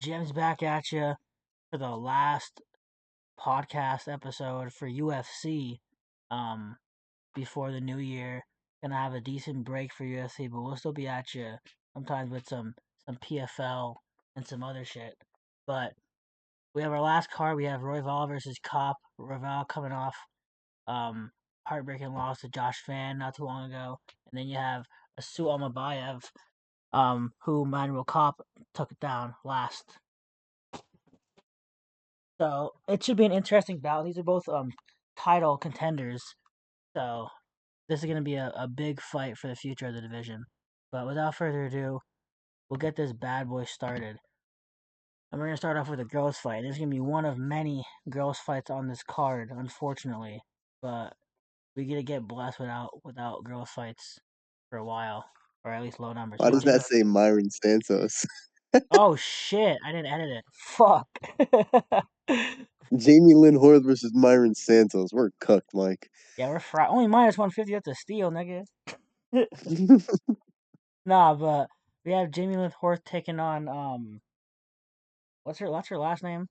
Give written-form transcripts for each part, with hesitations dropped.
Jim's back at you for the last podcast episode for UFC. Um, before the new year, gonna have a decent break for UFC, but we'll still be at you sometimes with some PFL and some other shit. But we have our last card. We have Royval versus Kape. Royval coming off um heartbreaking loss to Josh Fan not too long ago, and then you have Asu Almabayev, who Manuel Kape took down last. So it should be an interesting battle. These are both title contenders. So this is going to be a big fight for the future of the division. But without further ado, we'll get this bad boy started. And we're going to start off with a girls fight. This is going to be one of many girls fights on this card, unfortunately. But we get to get blessed without girls fights for a while, or at least low numbers. Why So does that say Myron Santos? oh shit! I didn't edit it. Fuck. Jamie Lynn Horth versus Myron Santos. We're cooked, Mike. Yeah, we're fried. Only minus 150. That's a steal, nigga. Nah, but we have Jamie Lynn Horth taking on what's her last name?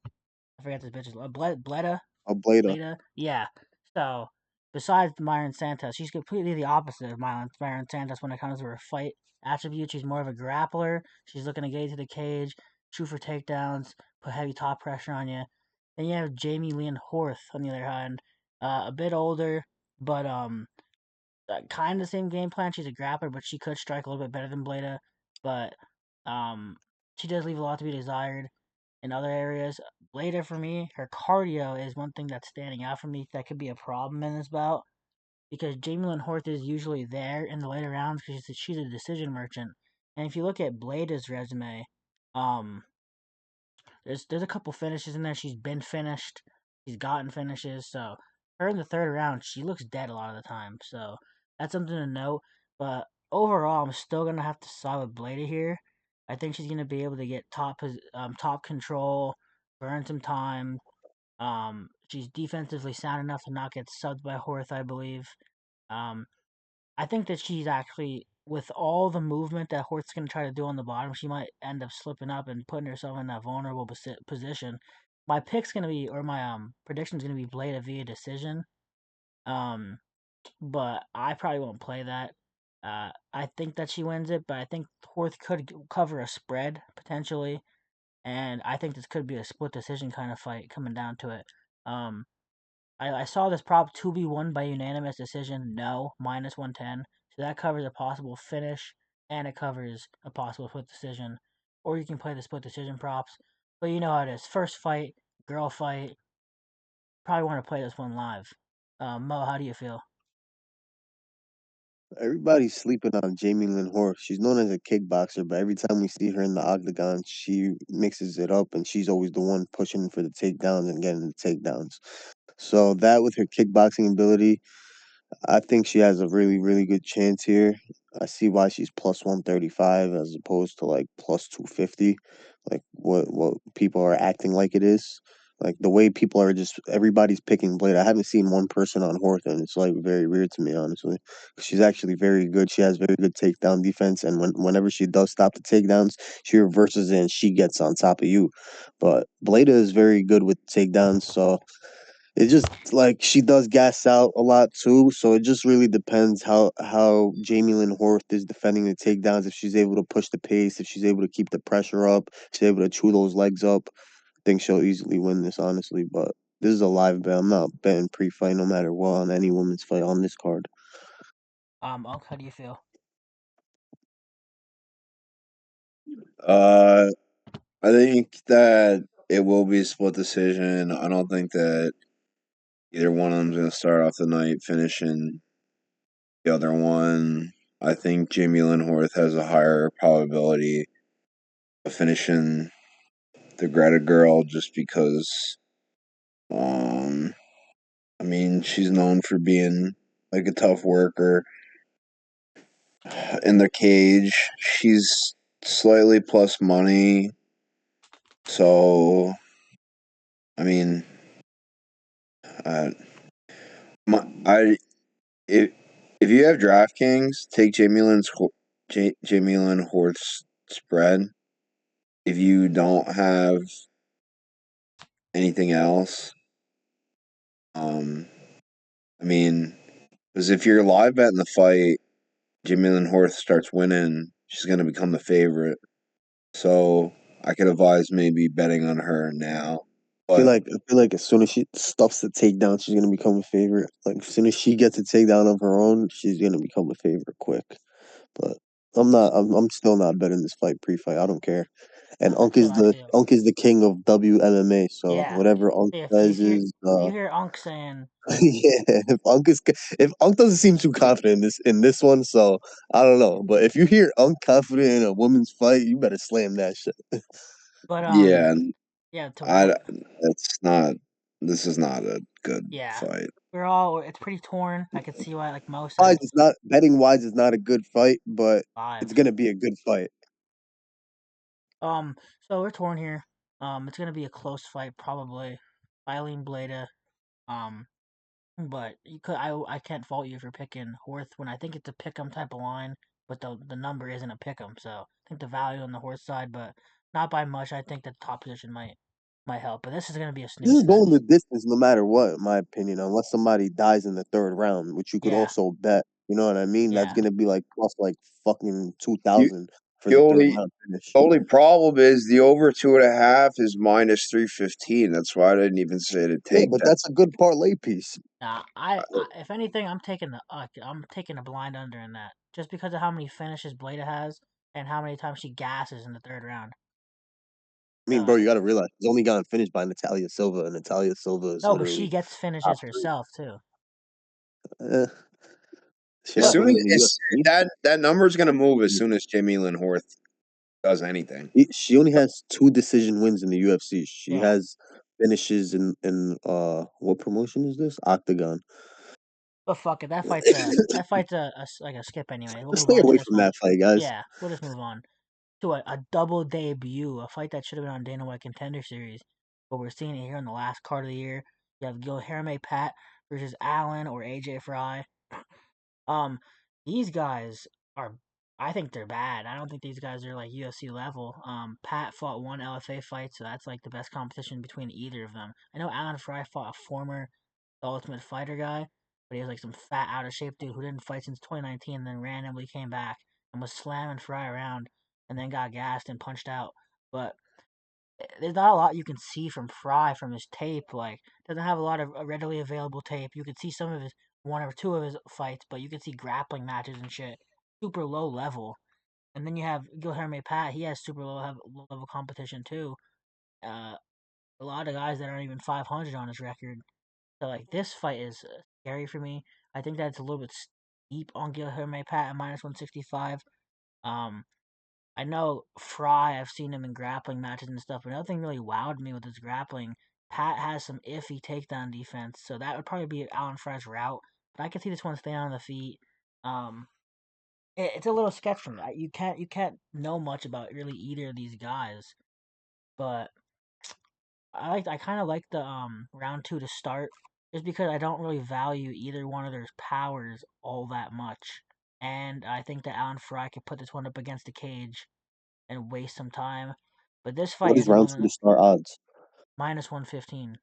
I forget this bitch's Bleda. A Bleda. Bleda. Yeah. So besides Myron Santos, she's completely the opposite of Myron Santos when it comes to her fight attributes. She's more of a grappler. She's looking to get into the cage, shoot for takedowns, put heavy top pressure on you. Then you have Jamie Lynn Horth on the other hand, a bit older, but kind of the same game plan. She's a grappler, but she could strike a little bit better than Bleda. But um, she does leave a lot to be desired in other areas. Bleda, for me, her cardio is one thing that's standing out for me. That could be a problem in this bout because Jamie Lynn Horth is usually there in the later rounds because she's a decision merchant. And if you look at Bleda's resume, um, there's a couple finishes in there. She's been finished. She's gotten finishes. So her in the third round, she looks dead a lot of the time. So that's something to note. But overall, I'm still gonna have to side with Bleda here. I think she's gonna be able to get top control, burn some time. She's defensively sound enough to not get subbed by Horth, I believe. Um, I think that she's actually, with all the movement that Hort's going to try to do on the bottom, she might end up slipping up and putting herself in that vulnerable position. My pick's going to be, or my prediction's going to be Blade via decision. Um, but I probably won't play that. I think that she wins it, but I think Horth could cover a spread potentially, and I think this could be a split decision kind of fight coming down to it. Um, I saw this prop to be won by unanimous decision. No, minus 110. So that covers a possible finish and it covers a possible split decision. Or you can play the split decision props. But you know how it is. First fight, girl fight. Probably want to play this one live. Mo, how do you feel? Everybody's sleeping on Jamie Lynn Horth. She's known as a kickboxer, but every time we see her in the octagon, she mixes it up and she's always the one pushing for the takedowns and getting the takedowns. So that with her kickboxing ability, I think she has a really, really good chance here. I see why she's plus 135 as opposed to like plus 250, like what people are acting like it is. Like the way people are just everybody's picking Blade. I haven't seen one person on Horth, and it's like very weird to me, honestly. She's actually very good. She has very good takedown defense, and whenever she does stop the takedowns, she reverses it and she gets on top of you. But Bleda is very good with takedowns, so it just like she does gas out a lot too, so it just really depends how Jamie Lynn Horth is defending the takedowns. If she's able to push the pace, if she's able to keep the pressure up, if she's able to chew those legs up, I think she'll easily win this, honestly. But this is a live bet. I'm not betting pre-fight no matter what on any women's fight on this card. Unc, how do you feel? Uh, I think that it will be a split decision. I don't think that either one of them's going to start off the night finishing the other one. I think Jamie Lynn Horth has a higher probability of finishing the Greta girl just because, um, I mean, she's known for being like a tough worker in the cage. She's slightly plus money, so I mean, uh, I if if you have DraftKings, take Jamie Lynn Horth's spread. if you don't have anything else, I mean, because if you're live betting the fight, Jimmy Lynn Horth starts winning, she's going to become the favorite. So I could advise maybe betting on her now. But I feel like as soon as she stuffs the takedown, she's gonna become a favorite. Like as soon as she gets a takedown of her own, she's gonna become a favorite quick. But I'm not. I'm still not betting this fight pre-fight. I don't care. And That's what I feel. Unk is the king of WMMA. So Yeah. whatever Unk says is If you hear Unk saying yeah. If Unk doesn't seem too confident in this one, so I don't know. But if you hear Unk confident in a woman's fight, you better slam that shit. but yeah, yeah, I it's not. This is not a good yeah. fight. It's pretty torn. I could see why, like Mo Wise said, is not betting wise is not a good fight, but it's live. gonna be a good fight. So we're torn here. It's gonna be a close fight, probably. Eileen Bleda. Um, but I can't fault you for picking Horth when I think it's a pick'em type of line, but the number isn't a pick'em. So I think the value on the Horth side, but not by much. I think that the top position might help. But this is gonna be a This snooze is fest. going the distance no matter what, in my opinion, unless somebody dies in the third round, which you could Yeah, also bet. You know what I mean? That's yeah. gonna be like plus like fucking You, 2,000 for the the third only round finish. the only problem is the over 2.5 is minus 315. That's why I didn't even say to Yeah, take but that. that's a good parlay piece. If anything, I'm taking a blind under in that, just because of how many finishes Bleda has and how many times she gasses in the third round. I mean, bro, you got to realize he's only gotten finished by Natalia Silva, and Natalia Silva is No, but she literally gets top finishes three. herself too. Eh, she As has But soon wins as in the UFC. that number is going to move as soon as Jimmy Lynn Horth does anything. She only has 2 decision wins in the UFC. She yeah, has finishes in what promotion is this? Octagon. but fuck it, that fight's like a skip anyway. We'll Let's move stay on to away this from one. that fight, guys. Yeah, we'll just move on to a double debut, a fight that should have been on Dana White Contender Series, but we're seeing it here in the last card of the year. You have Guilherme Pat versus Allen or AJ Frye. Um, these guys are, I think they're bad. I don't think these guys are like UFC level. Pat fought one LFA fight, so that's like the best competition between either of them. I know Alan Fry fought a former Ultimate Fighter guy, but he was like some fat, out of shape dude who didn't fight since 2019, and then randomly came back and was slamming Fry around, and then got gassed and punched out. But there's not a lot you can see from Frye from his tape. Like, doesn't have a lot of readily available tape. You could see some of his one or two of his fights, but you could see grappling matches and shit, super low level. And then you have Guilherme Pat. He has super low level competition too. Uh, a lot of guys that aren't even 500 on his record. So like this fight is scary for me. I think that's a little bit steep on Guilherme Pat at minus 165. Um, I know Frye, I've seen him in grappling matches and stuff, but nothing really wowed me with his grappling. Pat has some iffy takedown defense, so that would probably be Alan Fry's route. But I can see this one staying on the feet. Um, it's a little sketch from that. You can't know much about really either of these guys, but I kind of like the round two to start, just because I don't really value either one of their powers all that much, and I think that Alan Fry could put this one up against the cage and waste some time. But this What fight is isn't round one of two the to start odds? minus 115.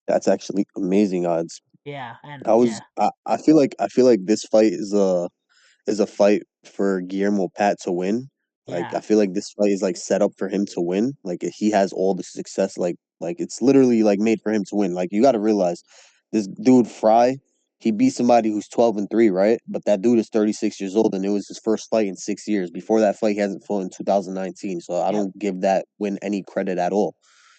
That's actually amazing odds. Yeah, and I yeah, I feel like this fight is a fight for Guillermo Pat to win. Like yeah, I feel like this fight is like set up for him to win. Like he has all the success. Like it's literally like made for him to win. Like you got to realize this dude Fry, he beat somebody who's 12-3, right? But that dude is 36 years old, and it was his first fight in 6 years. Before that fight, he hasn't fought in 2019. So I yep. don't give that win any credit at all.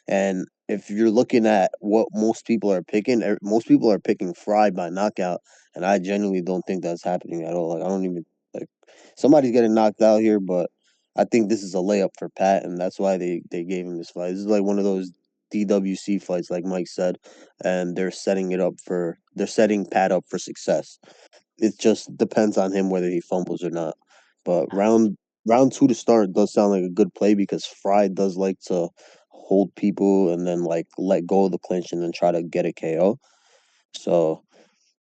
And if you're looking at what most people are picking, most people are picking Fry by knockout, and I genuinely don't think that's happening at all. Like I don't even like somebody's getting knocked out here, but I think this is a layup for Pat, and that's why they gave him this fight. This is like one of those DWC fights, like Mike said, and they're setting Pat up for success. It just depends on him whether he fumbles or not. But round two to start does sound like a good play because Fry does like to hold people and then like let go of the clinch and then try to get a KO. So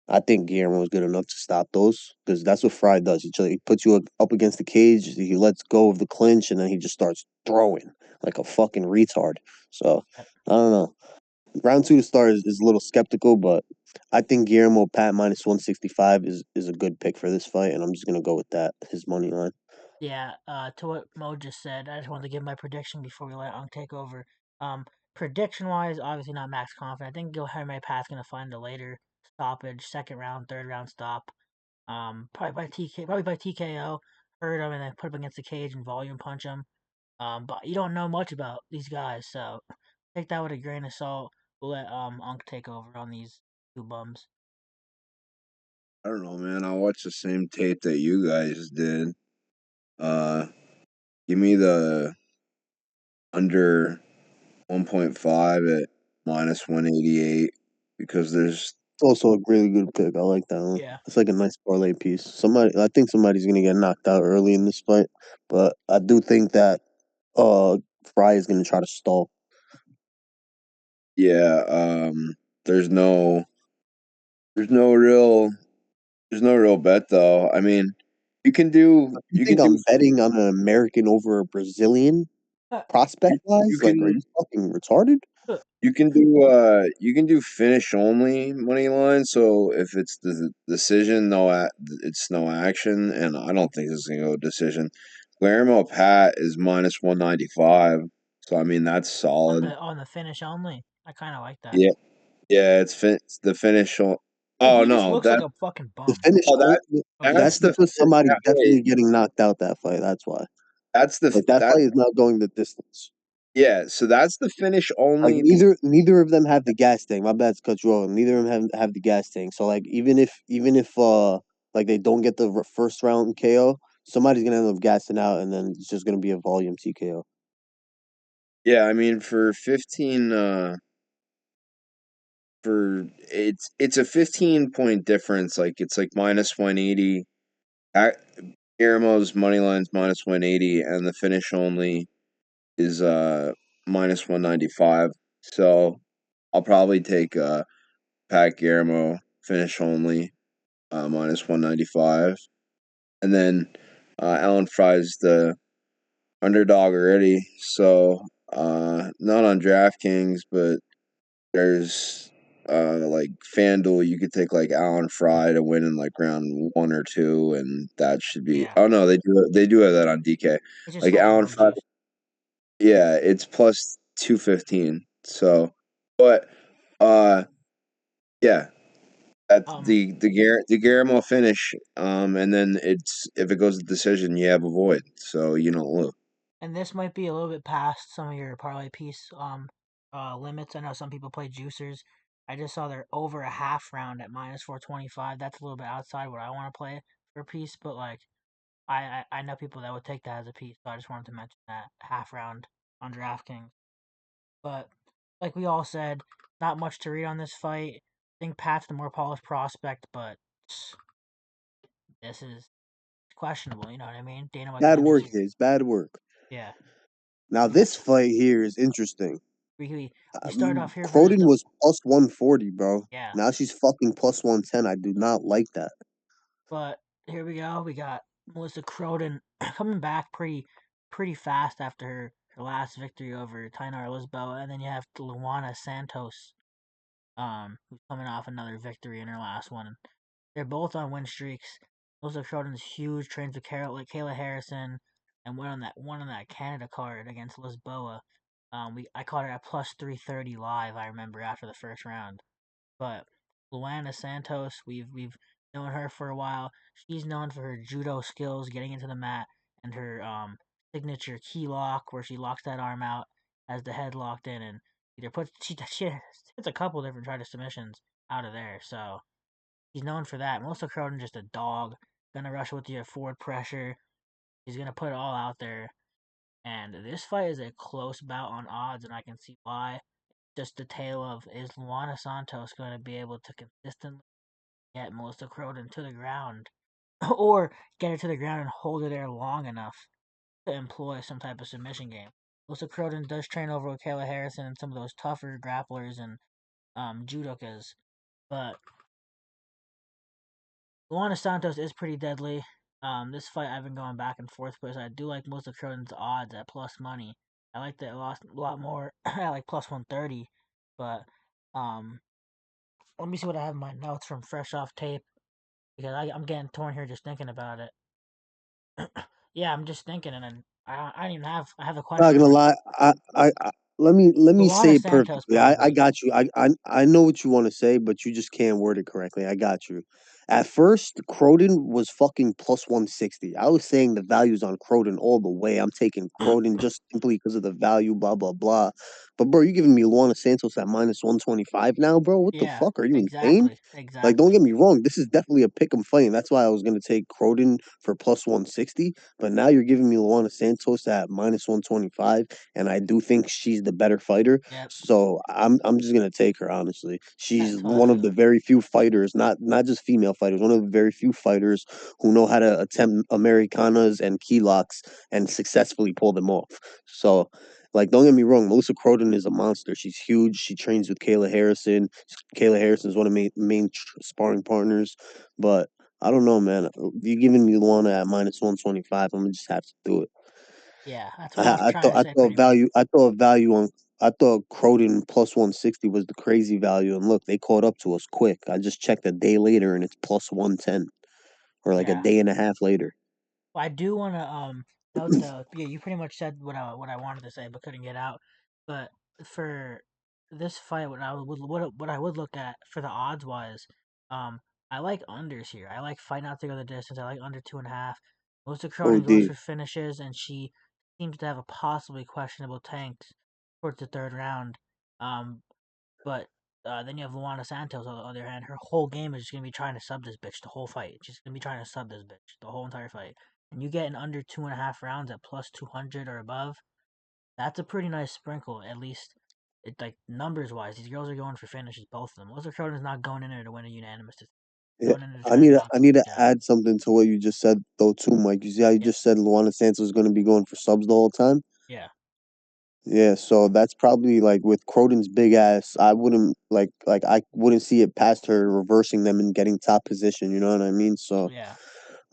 I think Guillermo is good enough to stop those because that's what Frye does. He puts you up against the cage, he lets go of the clinch, and then he just starts throwing like a fucking retard. So I don't know. Round two to start is a little skeptical, but I think Guillermo Pat minus 165 is a good pick for this fight, and I'm just gonna go with that. His money line. Yeah, to what Mo just said, I just wanted to give my prediction before we let Unk take over. Um, Prediction wise, obviously not max confident. I think Guilherme Pat's gonna find a later stoppage, second round, third round stop. Probably by TKO, hurt him and then put him against the cage and volume punch him. But you don't know much about these guys, so take that with a grain of salt. We'll let Unk take over on these two bums. I don't know, man. I watched the same tape that you guys did. Uh, Give me the under 1.5 at minus 188 because there's It's also a really good pick. I like that one. Yeah. It's like a nice parlay piece. I think somebody's gonna get knocked out early in this fight, but I do think that Frye is gonna try to stall. yeah, there's no there's no real there's no real bet though. I mean, you can do You you think can do I'm betting on an American over a Brazilian prospect wise? you Like, are can you fucking retarded? you can do finish only money line. So if it's the decision, it's no action, and I don't think this is gonna go decision. Guillermo Pat is minus 195, so I mean that's on solid. the finish only. I kind of like that. Yeah, yeah, it's the finish. Dude, Oh he just no, looks like a fucking The bum. finish, oh that Oh, he that's that's the because somebody's wait, definitely getting knocked out that fight. That's why. that's the Like that that fight is not going the distance. yeah. So that's the finish Like only. neither of them have the gas tank. My bad to cut you off. Neither of them have the gas tank. So like even if like they don't get the first round KO, somebody's gonna end up gassing out, and then it's just gonna be a volume TKO. Yeah, I mean for 15 for it's a 15-point difference. Like it's like minus 180. Guillermo's money line's minus 180, and the finish only is minus 195. So I'll probably take Pat Guillermo finish only minus 195, and then Alan Fry's the underdog already. So not on DraftKings, but there's like FanDuel, you could take like Alan Fry to win in like round one or two, and that should be. Yeah, Oh no, they do have that on DK. it's just Like home Alan run Fry, juice. yeah, it's plus 215. So, but uh, yeah, that's Um, the Guillermo finish. And then it's if it goes to decision, you have a void, so you don't lose. and this might be a little bit past some of your parlay piece limits. I know some people play juicers. I just saw they're over a half round at minus 425. That's a little bit outside what I want to play for a piece, but like I know people that would take that as a piece, so I just wanted to mention that half round on DraftKings. But like we all said, not much to read on this fight. I think Pat's the more polished prospect, but this is questionable. You know what I mean? Dana White Bad kind of work, just Hayes. Bad work. yeah. Now We this fight here is interesting. we start off here versus Croden was plus 140, bro. yeah. Now she's fucking plus 110. I do not like that. But here we go. We got Melissa Croden coming back pretty fast after her last victory over Tainar Lisboa, and then you have Luana Santos, who's coming off another victory in her last one. They're both on win streaks. Melissa Croden's huge, trains with Kayla Harrison, and won on that Canada card against Lisboa. I caught her at plus 330 live. I remember after the first round. But Luana Santos, we've known her for a while. She's known for her judo skills, getting into the mat, and her signature key lock, where she locks that arm out, has the head locked in, and either puts she hits a couple different try to submissions out of there. So he's known for that. Melissa Croden just a dog, gonna rush with your forward pressure. He's gonna put it all out there. And this fight is a close bout on odds, and I can see why. Just the tale of is Luana Santos going to be able to consistently get Melissa Croden to the ground, or get her to the ground and hold her there long enough to employ some type of submission game. Melissa Croden does train over with Kayla Harrison and some of those tougher grapplers and judokas, but Luana Santos is pretty deadly. This fight I've been going back and forth because I do like most of Croden's odds at plus money. I like that a lot more at like plus 130, but um, let me see what I have in my notes from fresh off tape because I'm getting torn here just thinking about it. Yeah, I'm just thinking, and then I don't even have I have a Not question gonna for lie, let me Luana say it Santos perfectly. I probably. got you. I know what you want to say, but you just can't word it correctly. I got you. At first, Croden was fucking plus 160. I was saying the values on Croden all the way. I'm taking Croden just simply because of the value, blah blah blah. But bro, you giving me Luana Santos at minus 125 now, bro? What the Yeah, fuck? Are you insane? exactly, Like, don't exactly. get me wrong. This is definitely a pick 'em fight, and that's why I was gonna take Croden for plus 160. But now you're giving me Luana Santos at minus 125, and I do think she's the better fighter. Yep, So I'm just gonna take her honestly. I She's told one of you. the very few fighters, not just female fighters, one of the very few fighters who know how to attempt Americanas and key locks and successfully pull them off. So like, don't get me wrong, Melissa Croden is a monster. She's huge. She trains with Kayla Harrison. Kayla Harrison is one of my main sparring partners. But I don't know, man. You giving me Luana at minus 125? I'm gonna just have to do it. Yeah, that's what I was I trying thought to I say thought pretty much. value I thought value on I thought Croden plus 160 was the crazy value, and look, they caught up to us quick. I just checked a day later, and it's plus 110, or like a Yeah. day and a half later. Well, I do want to note though. Yeah, you pretty much said what I wanted to say but couldn't get out. But for this fight, what I would look at for the odds wise, I like unders here. I like fight not to go the distance. I like under 2.5. Melissa Cronin goes OD. for finishes, and she seems to have a possibly questionable tank towards the third round. Um, but then you have Luana Santos on the other hand. Her whole game is just gonna be trying to sub this bitch the whole fight. She's gonna be trying to sub this bitch the whole entire fight. And you get in under 2.5 rounds at plus 200 or above. That's a pretty nice sprinkle. At least, it like numbers wise, these girls are going for finishes, both of them. Melissa Cronin is not going in there to win a unanimous. Yeah, Going in there to try to knock I this need to bitch out. add something to what you just said though too, Mike. You see how you Yep. just said Luana Santos is going to be going for subs the whole time? Yeah. Yeah, so that's probably like with Croden's big ass. I wouldn't I wouldn't see it past her reversing them and getting top position. You know what I mean? So Yeah.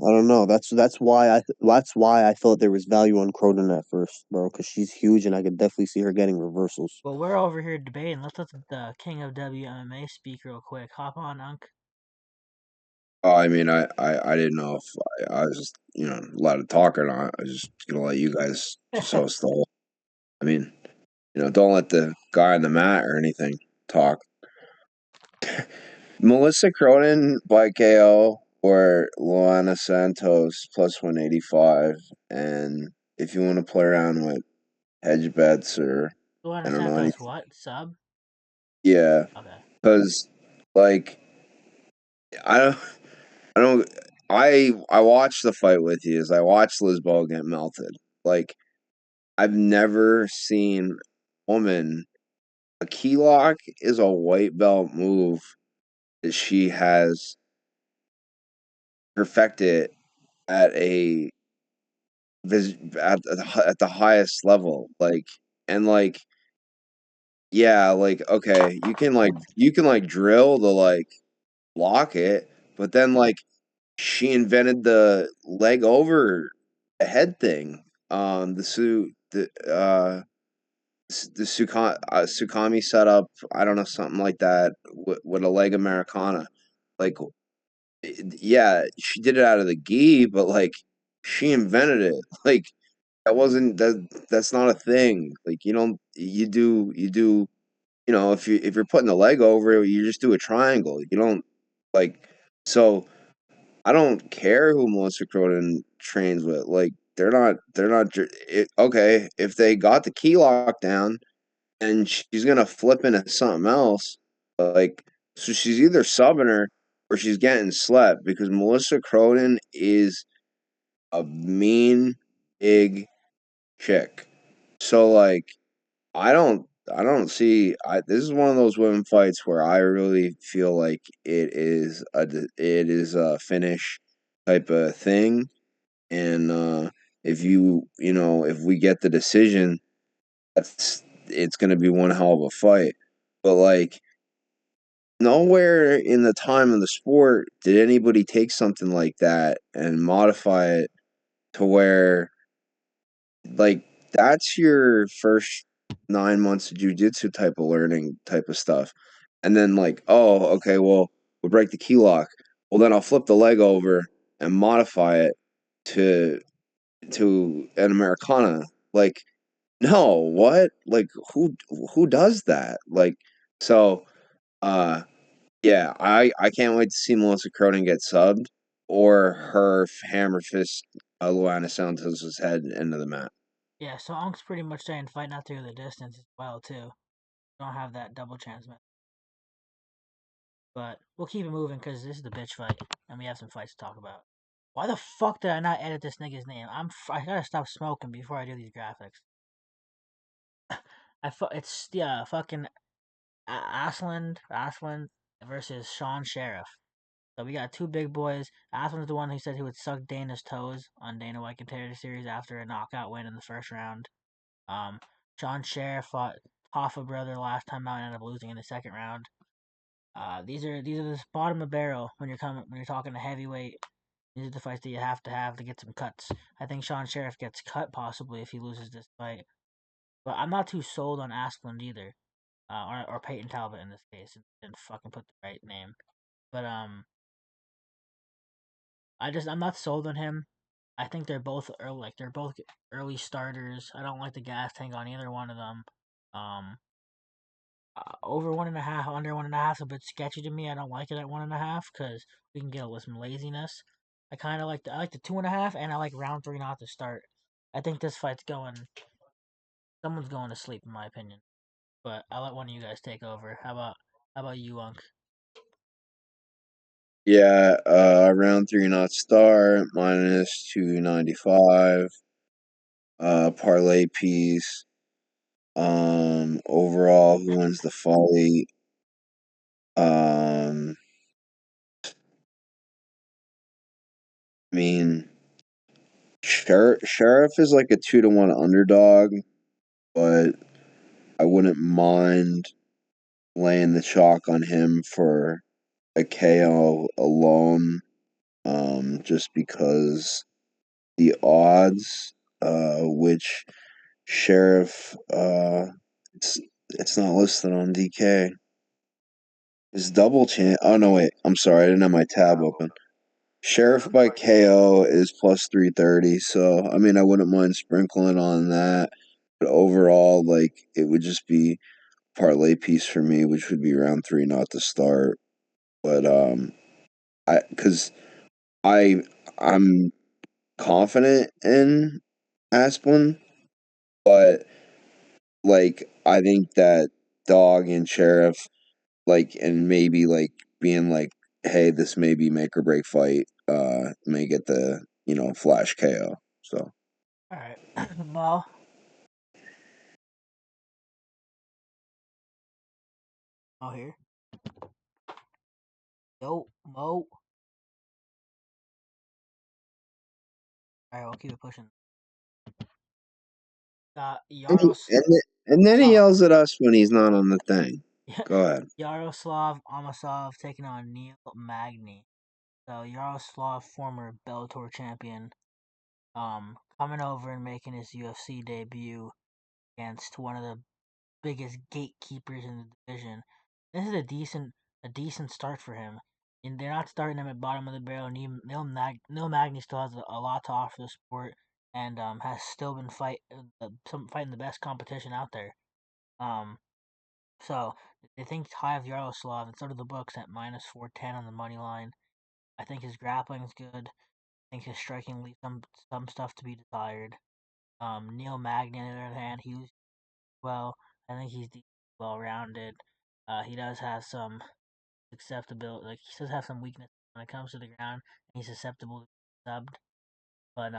I don't know. That's why I thought there was value on Croden at first, bro, because she's huge and I could definitely see her getting reversals. Well, we're over here debating. Let's let the king of WMMA speak real quick. Hop on, Unc. Oh, I mean, I didn't know if I was just, allowed to talk or not. I was just gonna let you guys just host the whole. I mean, don't let the guy on the mat or anything talk. Melissa Cronin by KO or Luana Santos plus 185. And if you want to play around with hedge bets or I Luana don't know Santos, anything, what sub? yeah, Okay. because like I don't, I don't, I watched the fight with you as I watched Lisboa get melted. Like I've never seen a woman. A key lock is a white belt move that she has perfected at a at the highest level. And like yeah, okay, you can like drill the block it, but then she invented the leg over the head thing. The Sukami setup, I don't know, something like that with a leg Americana. Like, yeah, she did it out of the gi, but she invented it. Like, that's not a thing. Like, you don't, you do, if you're putting the leg over it, you just do a triangle. You don't, like, so I don't care who Melissa Croden trains with. Like, okay, if they got the key lock down and she's gonna flip into something else. Like, so she's either subbing her or she's getting slept because Melissa Croden is a mean, big chick. So I don't see. This is one of those women fights where I really feel like it is a finish type of thing, and if if we get the decision, it's going to be one hell of a fight. But nowhere in the time of the sport did anybody take something like that and modify it to where, like, that's your first 9 months of jujitsu type of learning type of stuff. And then, like, oh, okay, well, we'll break the key lock. Well, then I'll flip the leg over and modify it to an Americana. Like, no, what? Like, who does that? Like, so, uh, yeah, I can't wait to see Melissa Croden get subbed or her hammer fist Luana Santos' head into the mat. Yeah, so Unk's pretty much saying fight not through the distance as well too. Don't have that double chance, man. But we'll keep it moving because this is the bitch fight, and we have some fights to talk about. Why the fuck did I not edit this nigga's name? I gotta stop smoking before I do these graphics. It's fucking Asplund versus Sean Sharaf. So we got two big boys. Asplund's the one who said he would suck Dana's toes on Dana White Contender Series after a knockout win in the first round. Sean Sharaf fought Hoffa brother last time out and ended up losing in the second round. These are the bottom of barrel when you're talking to heavyweight. These are the fights that you have to get some cuts. I think Sean Sharaf gets cut possibly if he loses this fight, but I'm not too sold on Asplund either, or Peyton Talbot in this case. Didn't fucking put the right name, but I'm not sold on him. I think they're both early starters. I don't like the gas tank on either one of them. Um, over 1.5, under 1.5 is a bit sketchy to me. I don't like it at 1.5 because we can get with some laziness. I like the 2.5, and I like round 3 not to start. I think this fight's going. Someone's going to sleep, in my opinion. But I'll let one of you guys take over. How about you, Unk? Yeah, round 3 not start, minus 295. Parlay piece. Overall, who wins the fight? I mean, Sharif is like a 2-1 underdog, but I wouldn't mind laying the chalk on him for a KO alone, just because the odds, which Sheriff, it's not listed on DK. Is double chance? Oh no, wait. I'm sorry, I didn't have my tab open. Sheriff by KO is plus 330, so I mean I wouldn't mind sprinkling on that. But overall, like, it would just be parlay piece for me, which would be round 3 not to start. But I because I I'm confident in Asplund, but, like, I think that Dog and Sheriff, like, and maybe, like, being like, hey, this may be make or break fight, may get the, flash KO. So All right, Mo. Mo here. Yo, Mo. All right, we'll keep it pushing. and, Yaros. and then he Oh, yells at us when he's not on the thing. Go ahead. Yaroslav Amosov taking on Neil Magny. So Yaroslav, former Bellator champion, coming over and making his UFC debut against one of the biggest gatekeepers in the division. This is a decent start for him. And they're not starting him at bottom of the barrel. Neil Magny still has a lot to offer the sport, and has still been fighting the best competition out there. Um, so they think high of Yaroslav, and so do the books at minus 410 on the money line. I think his grappling's good. I think his striking leaves some stuff to be desired. Neil Magny, on the other hand, he was well. I think he's well rounded. He does have some acceptable, like he does have some weakness when it comes to the ground, and he's susceptible to being subbed. But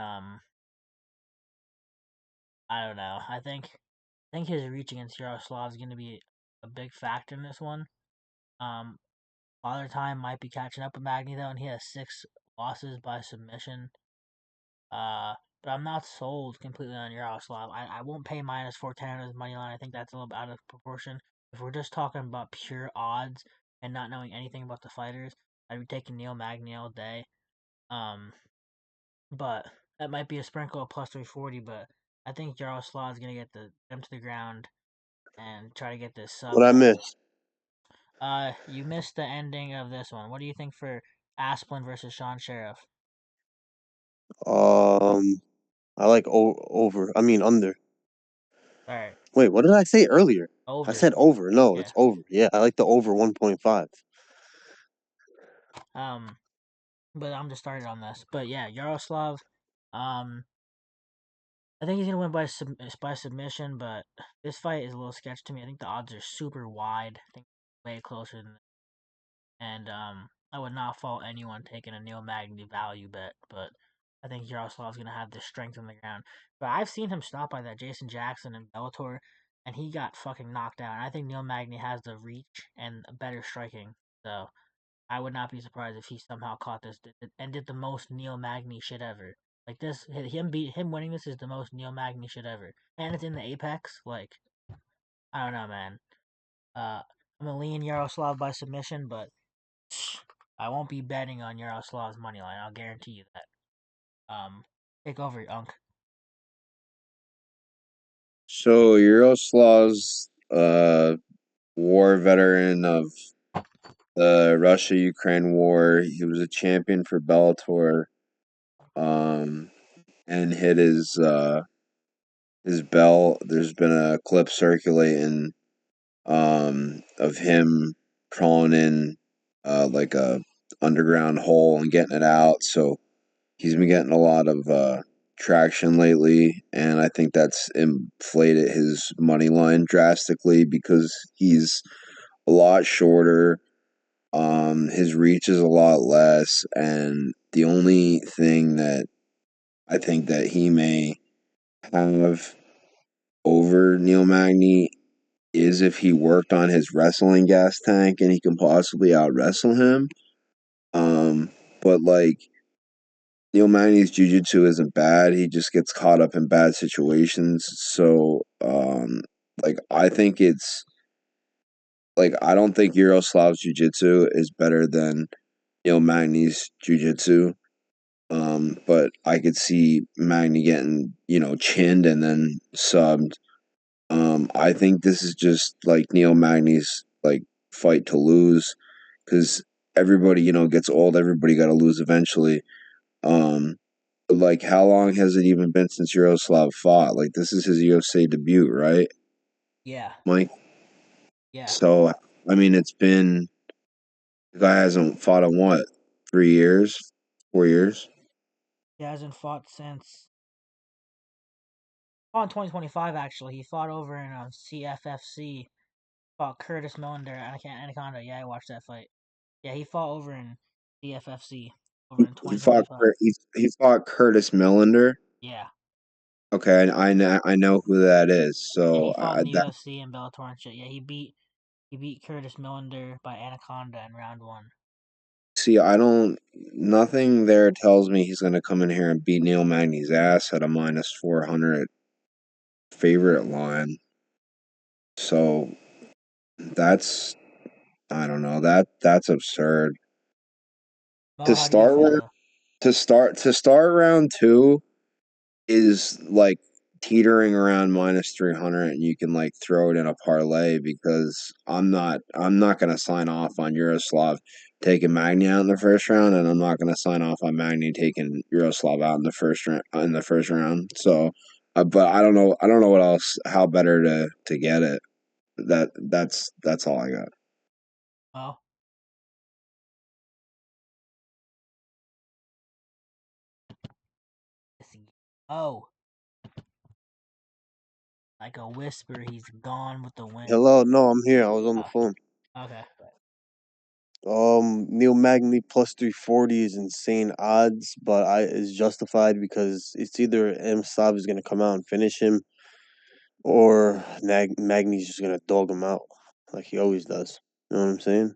I don't know. I think his reach against Yaroslav is going to be a big factor in this one. Um, Father Time might be catching up with Magny though, and he has 6 losses by submission. Uh, but I'm not sold completely on Yaroslav. I won't pay minus 410 on his money line. I think that's a little bit out of proportion. If we're just talking about pure odds, and not knowing anything about the fighters, I'd be taking Neil Magny all day. But that might be a sprinkle of plus 340. But I think Yaroslav's gonna get them to the ground and try to get this sub What I going. missed? You missed the ending of this one. What do you think for Asplund versus Sean Sharaf? I like over. I mean under. All right, Wait, what did I say earlier? I over. said over. No, Yeah. it's over. Yeah, I like the over 1.5. But I'm just started on this. But yeah, Yaroslav. Um, I think he's gonna win by submission, but this fight is a little sketch to me. I think the odds are super wide. I think way closer than, and I would not fault anyone taking a Neil Magny value bet, but I think Yaroslav's gonna have the strength on the ground. But I've seen him stopped by that Jason Jackson in Bellator, and he got fucking knocked out. And I think Neil Magny has the reach and better striking, so I would not be surprised if he somehow caught this and did the most Neil Magny shit ever. Like this, him winning this is the most Neil Magny shit ever, and it's in the Apex. Like I don't know, man. I'm gonna lean Yaroslav by submission, but I won't be betting on Yaroslav's money line. I'll guarantee you that. Take over, Unk. So Yaroslav's war veteran of the Russia-Ukraine war. He was a champion for Bellator, and hit his belt. There's been a clip circulating of him crawling in like a underground hole and getting it out. So he's been getting a lot of traction lately, and I think that's inflated his money line drastically because he's a lot shorter. His reach is a lot less, and the only thing that I think that he may have over Neil Magny is if he worked on his wrestling gas tank and he can possibly out wrestle him. But like Neil Magny's jiu-jitsu isn't bad. He just gets caught up in bad situations. So like I think it's like I don't think Yaroslav's jiu-jitsu is better than Neil Magny's jiu-jitsu. But I could see Magny getting, chinned and then subbed. I think this is just like Neil Magny's like fight to lose because everybody, gets old. Everybody got to lose eventually. Um, but like, how long has it even been since Yaroslav fought? Like, this is his UFC debut, right, Yeah, Mike? yeah. So, I mean, it's been the guy hasn't fought in what 3 years, 4 years. He hasn't fought since. Fought in 2025. Actually, he fought over in CFFC. Fought Curtis Millender and Anaconda. Yeah, I watched that fight. Yeah, he fought over in CFFC over in He fought 2025. he fought Curtis Millender. Yeah, Okay, I know who that is. yeah. He So fought in the that UFC and Bellator and shit. Yeah, he beat Curtis Millender by Anaconda in round one. see, I don't. Nothing there tells me he's going to come in here and beat Neil Magny's ass at a minus 400 favorite line. So that's I don't know that's absurd. Mo, To how do you start feel though? to start round two is like teetering around minus 300 and you can like throw it in a parlay because I'm not going to sign off on Yaroslav taking Magny out in the first round and I'm not going to sign off on Magny taking Yaroslav out in the first round. So but I don't know what else how better to get it. That's all I got. Mo, oh, like a whisper, he's gone with the wind. Hello, no, I'm here. I was on the Oh, phone. okay. Neil Magny plus 340 is insane odds, but I is justified because it's either Amosov is gonna come out and finish him, or Magny's just gonna dog him out like he always does. You know what I'm saying?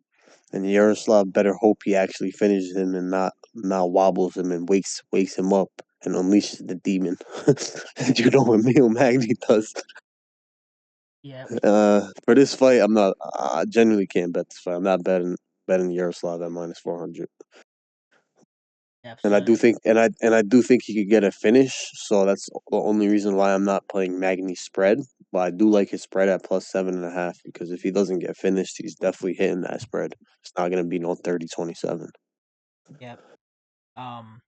And Yaroslav better hope he actually finishes him and not wobbles him and wakes him up and unleashes the demon. And you know what Neil Magny does. Yeah. For this fight, I'm not. I genuinely can't bet this fight. I'm not betting Yaroslav at -400. Yep. And I So do think, and I do think he could get a finish. So that's the only reason why I'm not playing Magny's spread. But I do like his spread at +7.5 because if he doesn't get finished, he's definitely hitting that spread. It's not gonna be no 30-27. yep. Um.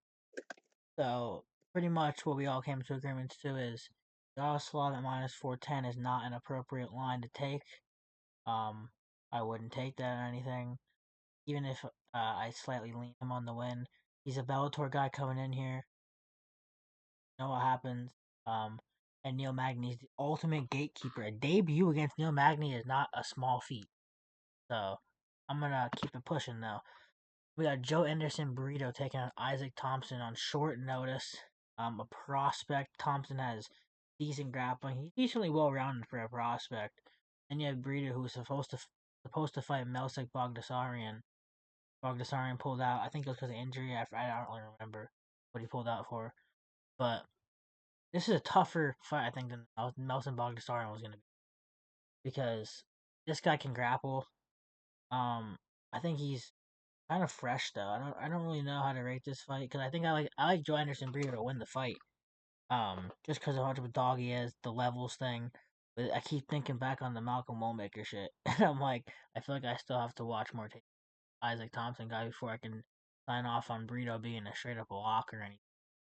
So pretty much what we all came to agreements to is Yaroslav at -410 is not an appropriate line to take. I wouldn't take that or anything, even if I slightly lean him on the win. He's a Bellator guy coming in here. You know what happens. And Neil Magny is the ultimate gatekeeper. A debut against Neil Magny is not a small feat. So I'm gonna keep it pushing though. We got Joe Anderson Brito taking on Isaac Thomson on short notice. A prospect. Thomson has decent grappling. He's decently well rounded for a prospect. And you have Brito, who's supposed to fight Melsik Bogdasarian. Bogdasarian pulled out. I think it was because of injury. I don't really remember what he pulled out for. But this is a tougher fight, I think, than Melson Bogdasarian was going to be, because this guy can grapple. I think he's kind of fresh though. I don't really know how to rate this fight because I like Joe Anderson Brito to win the fight. Just because of how much of a dog he is, the levels thing. But I keep thinking back on the Malcolm Womaker shit, and I'm like, I feel like I still have to watch more Isaac Thomson guy before I can sign off on Brito being a straight up lock or anything.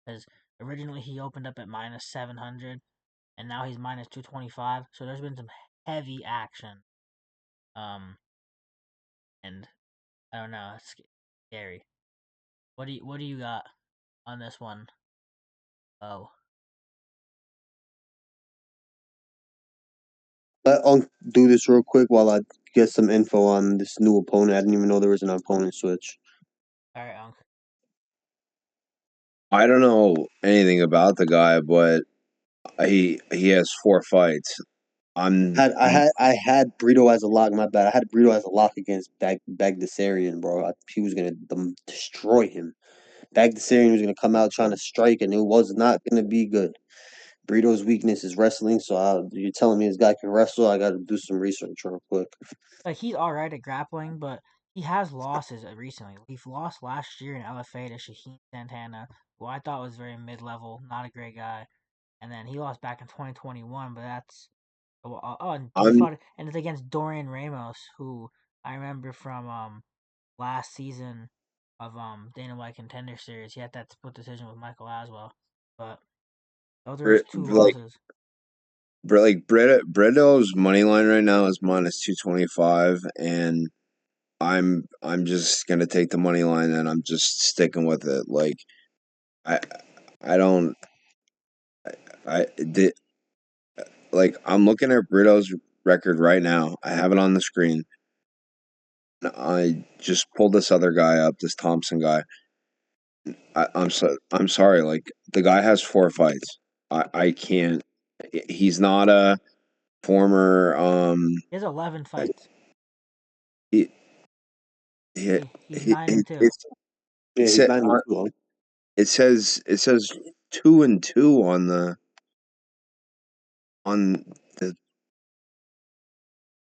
Because originally he opened up at -700, and now he's -225. So there's been some heavy action. Um, and I don't know, it's scary. What do you got on this one? Oh, I'll do this real quick while I get some info on this new opponent. I didn't even know there was an opponent switch. all right, Unc. I don't know anything about the guy, but he has 4 fights. I had Brito as a lock. My bad. I had Brito as a lock against Bagdasarian, bro. He was gonna destroy him. Bagdasarian was gonna come out trying to strike, and it was not gonna be good. Brito's weakness is wrestling, so you're telling me this guy can wrestle? I got to do some research real quick. Like he's all right at grappling, but he has losses recently. He lost last year in LFA to Shaheen Santana, who I thought was very mid-level, not a great guy. And then he lost back in 2021, but that's and he I'm fought, and it's against Dorian Ramos, who I remember from last season of Dana White Contender Series. He had that split decision with Michael Aswell, but those are his two like losses. Brito's money line right now is -225, and I'm just gonna take the money line and I'm just sticking with it. Like I I don't I did like I'm looking at Brito's record right now. I have it on the screen. I just pulled this other guy up, this Thompson guy. I'm sorry, like the guy has 4 fights. I can't. He's not a former. He has 11 Like, fights. he, he, He's 9-2. Yeah, it he's said 9-2. it says 2-2 on the.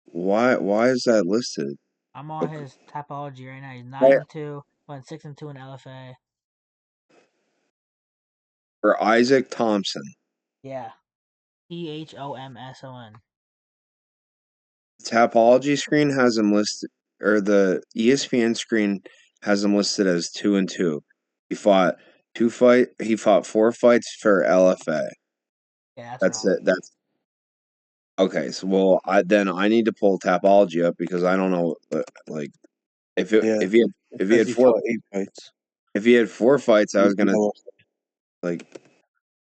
Why is that listed? I'm on his topology right now. He's Why- 9-2, went 6-2 in LFA. For Isaac Thompson, Yeah, Thomson. the Tapology screen has him listed, or the ESPN screen has him listed as 2-2. He fought He fought 4 fights for LFA. Yeah, that's That's wrong. it. That's okay. So, well, I need to pull Tapology up because I don't know. Like, Yeah, it if he says had he four fought 8 fights. fights, I was gonna like.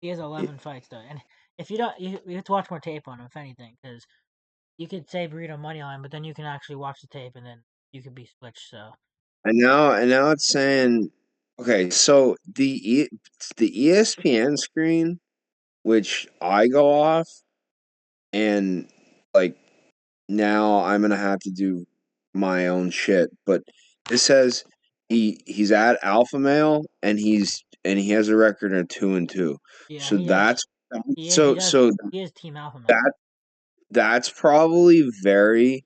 He has 11 fights though, and if you don't, you have to watch more tape on him, if anything, because you could say Burrito money line, but then you can actually watch the tape, and then you could be switched. So And now it's saying, okay, so the ESPN screen, which I go off, and like now I'm gonna have to do my own shit. But it says he's at Alpha Male, and he has a record of 2-2. yeah, So he has. that's He so does. so He is Team Alpha Male. that that's probably very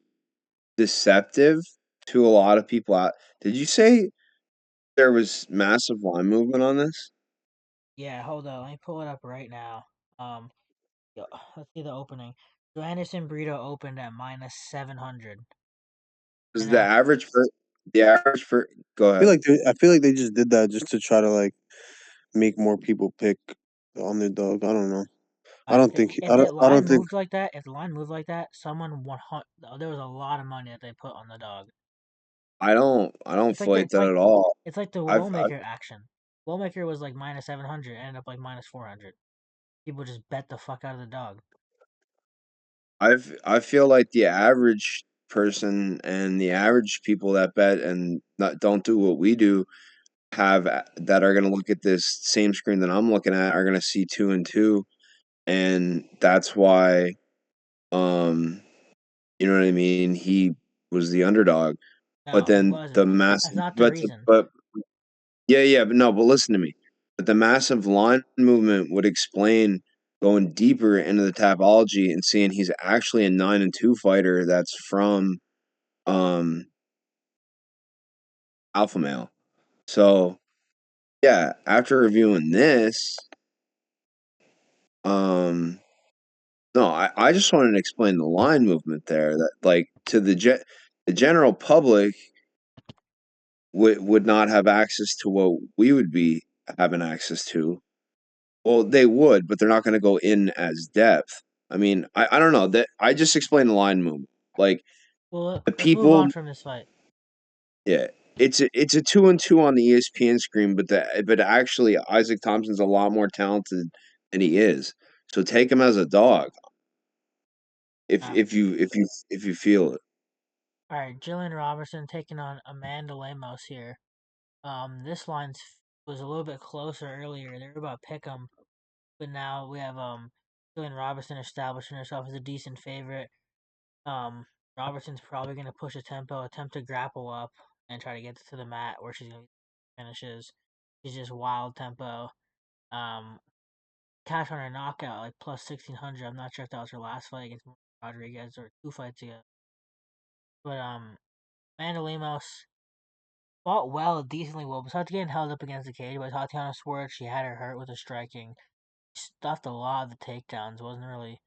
deceptive to a lot of people out. Did you say there was massive line movement on this? Yeah, hold on. Let me pull it up right now. Um, let's see the opening. So Anderson Brito opened at minus 700, Because and then the average for go ahead. I feel like they just did that just to try to like make more people pick the underdog. I don't know. if the I line don't think moved like that, someone 100. There was a lot of money that they put on the dog. I don't fight that at all. It's like the I've I've Willmaker action. Willmaker was like minus 700, ended up like minus 400. People just bet the fuck out of the dog. I feel like the average person and the average people that bet and don't do what we do have that are going to look at this same screen that I'm looking at are going to see 2-2, and that's why, um, you know what I mean. He was the underdog, but No, he then the wasn't. That's massive, not the reason. but yeah, but no, but listen to me. But the massive line movement would explain going deeper into the topology and seeing he's actually a 9-2 fighter that's from um alpha male. So yeah, after reviewing this, um no, I just wanted to explain the line movement there that like to the general public would not have access to what we would be having access to. Well, they would, but they're not going to go in as depth. I mean, I don't know that I just explained the line movement. Like Well, the let's move people, on from this fight. yeah, it's a 2-2 on the ESPN screen, but actually Isaac Thompson's a lot more talented than he is. So take him as a dog Uh, if you feel it. all right, Jillian Robertson taking on Amanda Lemos here. This line was a little bit closer earlier. They were about pick 'em, but now we have Jillian Robertson establishing herself as a decent favorite. Um, Robertson's probably going to push a tempo, attempt to grapple up, and try to get to the mat where she's going to finishes. She's just wild tempo. Um, Cash on her knockout like plus 1600. I'm not sure if that was her last fight against Rodriguez or two fights ago. But Amanda Lemos fought well, decently well. Besides getting held up against the cage by Tatiana Swerve, she had her hurt with her striking. She stuffed a lot of the takedowns. Wasn't really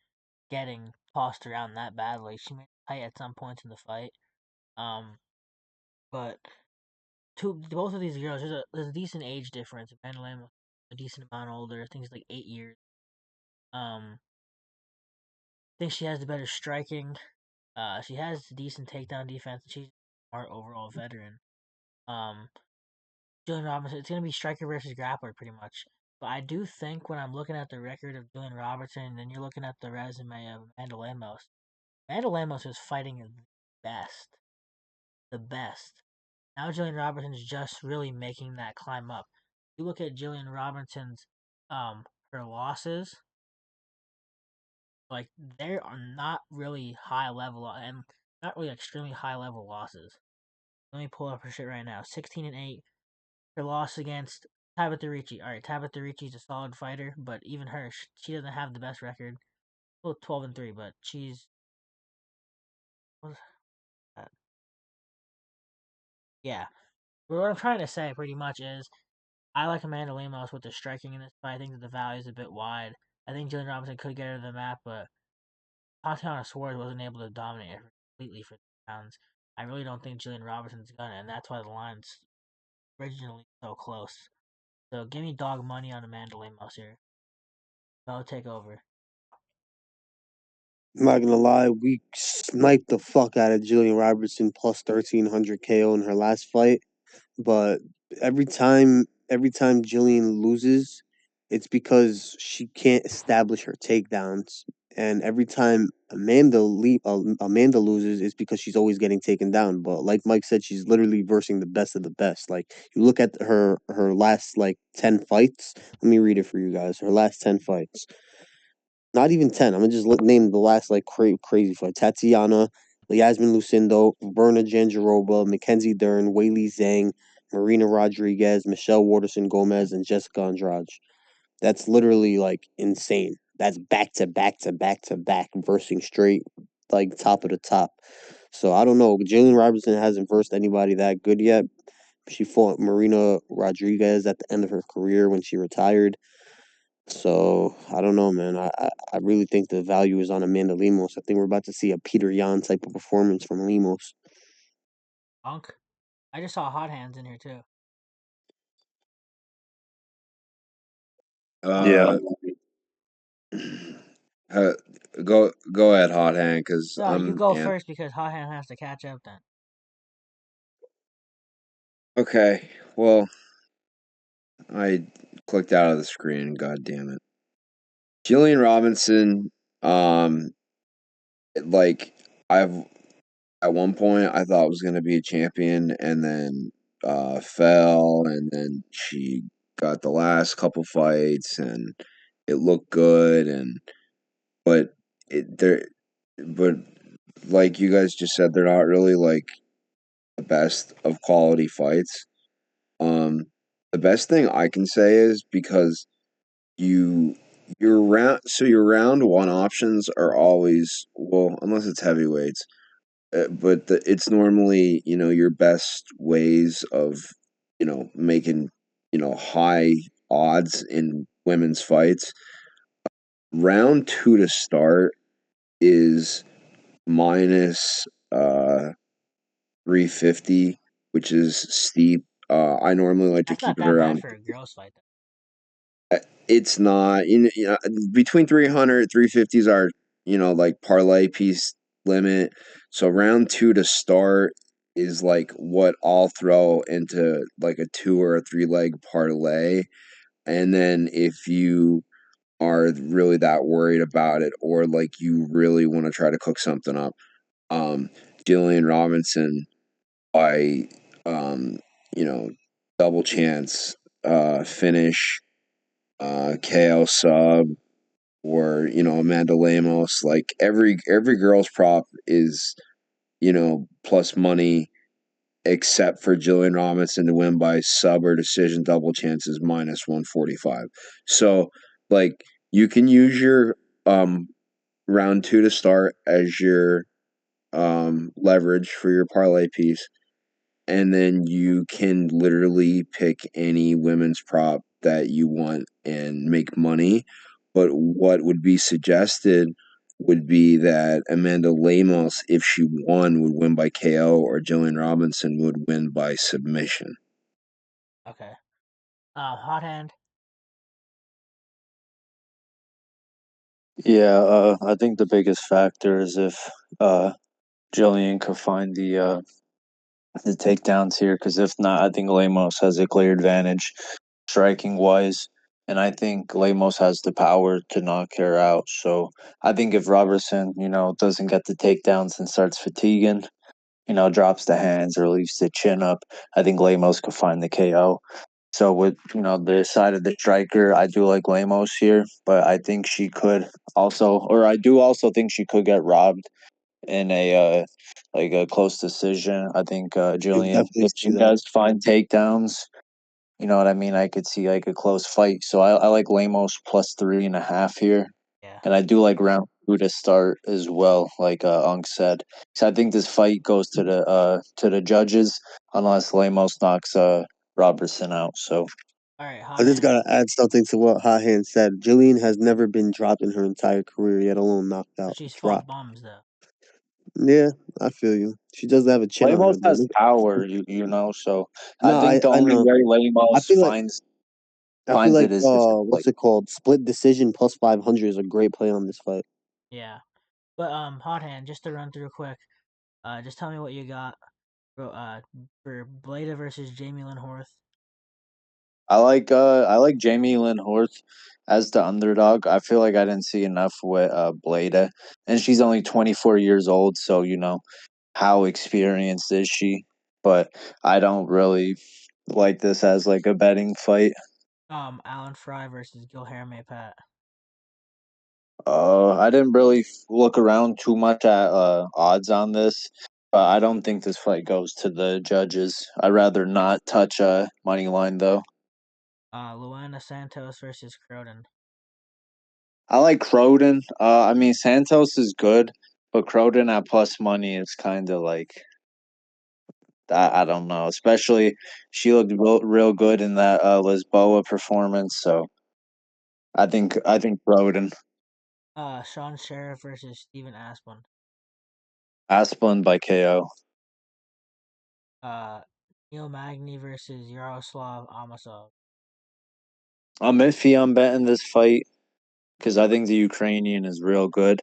getting tossed around that badly. She made it tight at some points in the fight. Um, but both of these girls, there's a decent age difference. Amanda Lemos a decent amount older. I think it's like 8 years. I think she has the better striking. She has decent takedown defense. She's a smart overall veteran. Um, Jillian Robinson, it's going to be striker versus grappler pretty much. But I do think when I'm looking at the record of Jillian Robertson and then you're looking at the resume of Amanda Lemos is fighting the best. The best. Now Jillian Robertson's just really making that climb up. You look at Jillian Robertson's her losses, like they are not really high level and not really extremely high level losses. Let me pull up her shit right now. 16-8. Her loss against Tabitha Ricci. All right, Tabitha Ricci's a solid fighter, but even her, she doesn't have the best record. Well, 12-3, but she's what's that? Yeah. But what I'm trying to say pretty much is I like Amanda Lemos with the striking in this fight. I think that the value is a bit wide. I think Jillian Robinson could get her to the map, but Tatiana Suarez wasn't able to dominate her completely for 3 rounds. I really don't think Jillian Robinson's gonna, and that's why the line's originally so close. So give me dog money on Amanda Lemos here. I'll take over. I'm not gonna lie, we sniped the fuck out of Jillian Robertson plus 1300 KO in her last fight. But every time Jillian loses, it's because she can't establish her takedowns. And every time Amanda loses, it's because she's always getting taken down. But like Mike said, she's literally versing the best of the best. Like you look at her last like 10 fights. Let me read it for you guys. Her last 10 fights. Not even 10. I'm gonna just name the last like crazy fight. Tatiana, Yasmin Lucindo, Berna Janjaroba, Mackenzie Dern, Weili Zhang, Marina Rodriguez, Michelle Waterson Gomez, and Jessica Andrade. That's literally like insane. that's back to back to back to back versing straight like top of the top. So I don't know. Jalen Robertson hasn't versed anybody that good yet. She fought Marina Rodriguez at the end of her career when she retired. So I don't know, man. I really think the value is on Amanda Lemos. I think we're about to see a Peter Yan type of performance from Lemos. Unk. I just saw Hot Hands in here too. Uh, go ahead, Hot Hand, because So you go first because Hot Hand has to catch up then. Okay, well, I clicked out of the screen. God damn it, Jillian Robinson. Like I've at one point I thought was gonna be a champion, and then fell, and then she got the last couple fights, and it looked good, and but it there, but like you guys just said, they're not really like the best of quality fights. Um, the best thing I can say is because you your round one options are always, well, unless it's heavyweights, but it's normally your best ways of making high odds in women's fights. Round two to start is minus 350, which is steep. I normally like to That's keep not it that bad around. for a girls' fight. It's not between 300 350s are like parlay piece limit. So round two to start is like what I'll throw into like a 2 or a 3 leg parlay. And then if you are really that worried about it, or like you really want to try to cook something up, Jillian Robinson by you know double chance finish, KO sub, or Amanda Lemos. Like every girl's prop is plus money, except for Jillian Robinson to win by sub or decision. Double chances minus 145. So like you can use your round two to start as your leverage for your parlay piece, and then you can literally pick any women's prop that you want and make money. But what would be suggested would be that Amanda Lemos, if she won, would win by KO, or Jillian Robinson would win by submission. Okay. Hot Hand. Yeah, I think the biggest factor is if Jillian could find the takedowns here, because if not, I think Lemos has a clear advantage striking wise, and I think Lemos has the power to knock her out. So I think if Robertson, doesn't get the takedowns and starts fatiguing, drops the hands or leaves the chin up, I think Lemos could find the KO. So with the side of the striker, I do like Lemos here, but I think she could also, or I do also think she could get robbed in a like a close decision. I think You Jillian, definitely if see she that. does find takedowns, you know what I mean, I could see like a close fight. So I like Lemos plus 3.5 here, Yeah. and I do like round two to start as well, like Unk said. So I think this fight goes to the judges unless Lemos knocks Robertson out. So All right. I Hot just Hand. gotta add something to what Hot Hand said. Jillian has never been dropped in her entire career, yet alone knocked But out. she's fought Dropped. bums though. Yeah, I feel you. She doesn't have a chin on her Lemos has though. power, you know. So I No, think the I only know. way I Lemos feel like finds it is if it's what's like it called? Split decision plus 500 is a great play on this fight. Yeah. But Hot Hand. Just to run through quick. Just tell me what you got. For Bleda versus Jamie Lynn Horth. I like Jamie Lynn Horth as the underdog. I feel like I didn't see enough with Bleda, and she's only 24 years old, so how experienced is she? But I don't really like this as like a betting fight. Alan Frye versus Gilherme Pat. I didn't really look around too much at odds on this, but I don't think this fight goes to the judges. I'd rather not touch money line though. Luana Santos versus Croden. I like Croden. I mean Santos is good, but Croden at plus money is kind of like I don't know. Especially she looked real good in that Lisboa performance. So I think Croden. Sean Sharaf versus Steven Asplund. Asplund by KO. Neil Magny versus Yaroslav Amosov. I'm iffy on betting this fight because I think the Ukrainian is real good.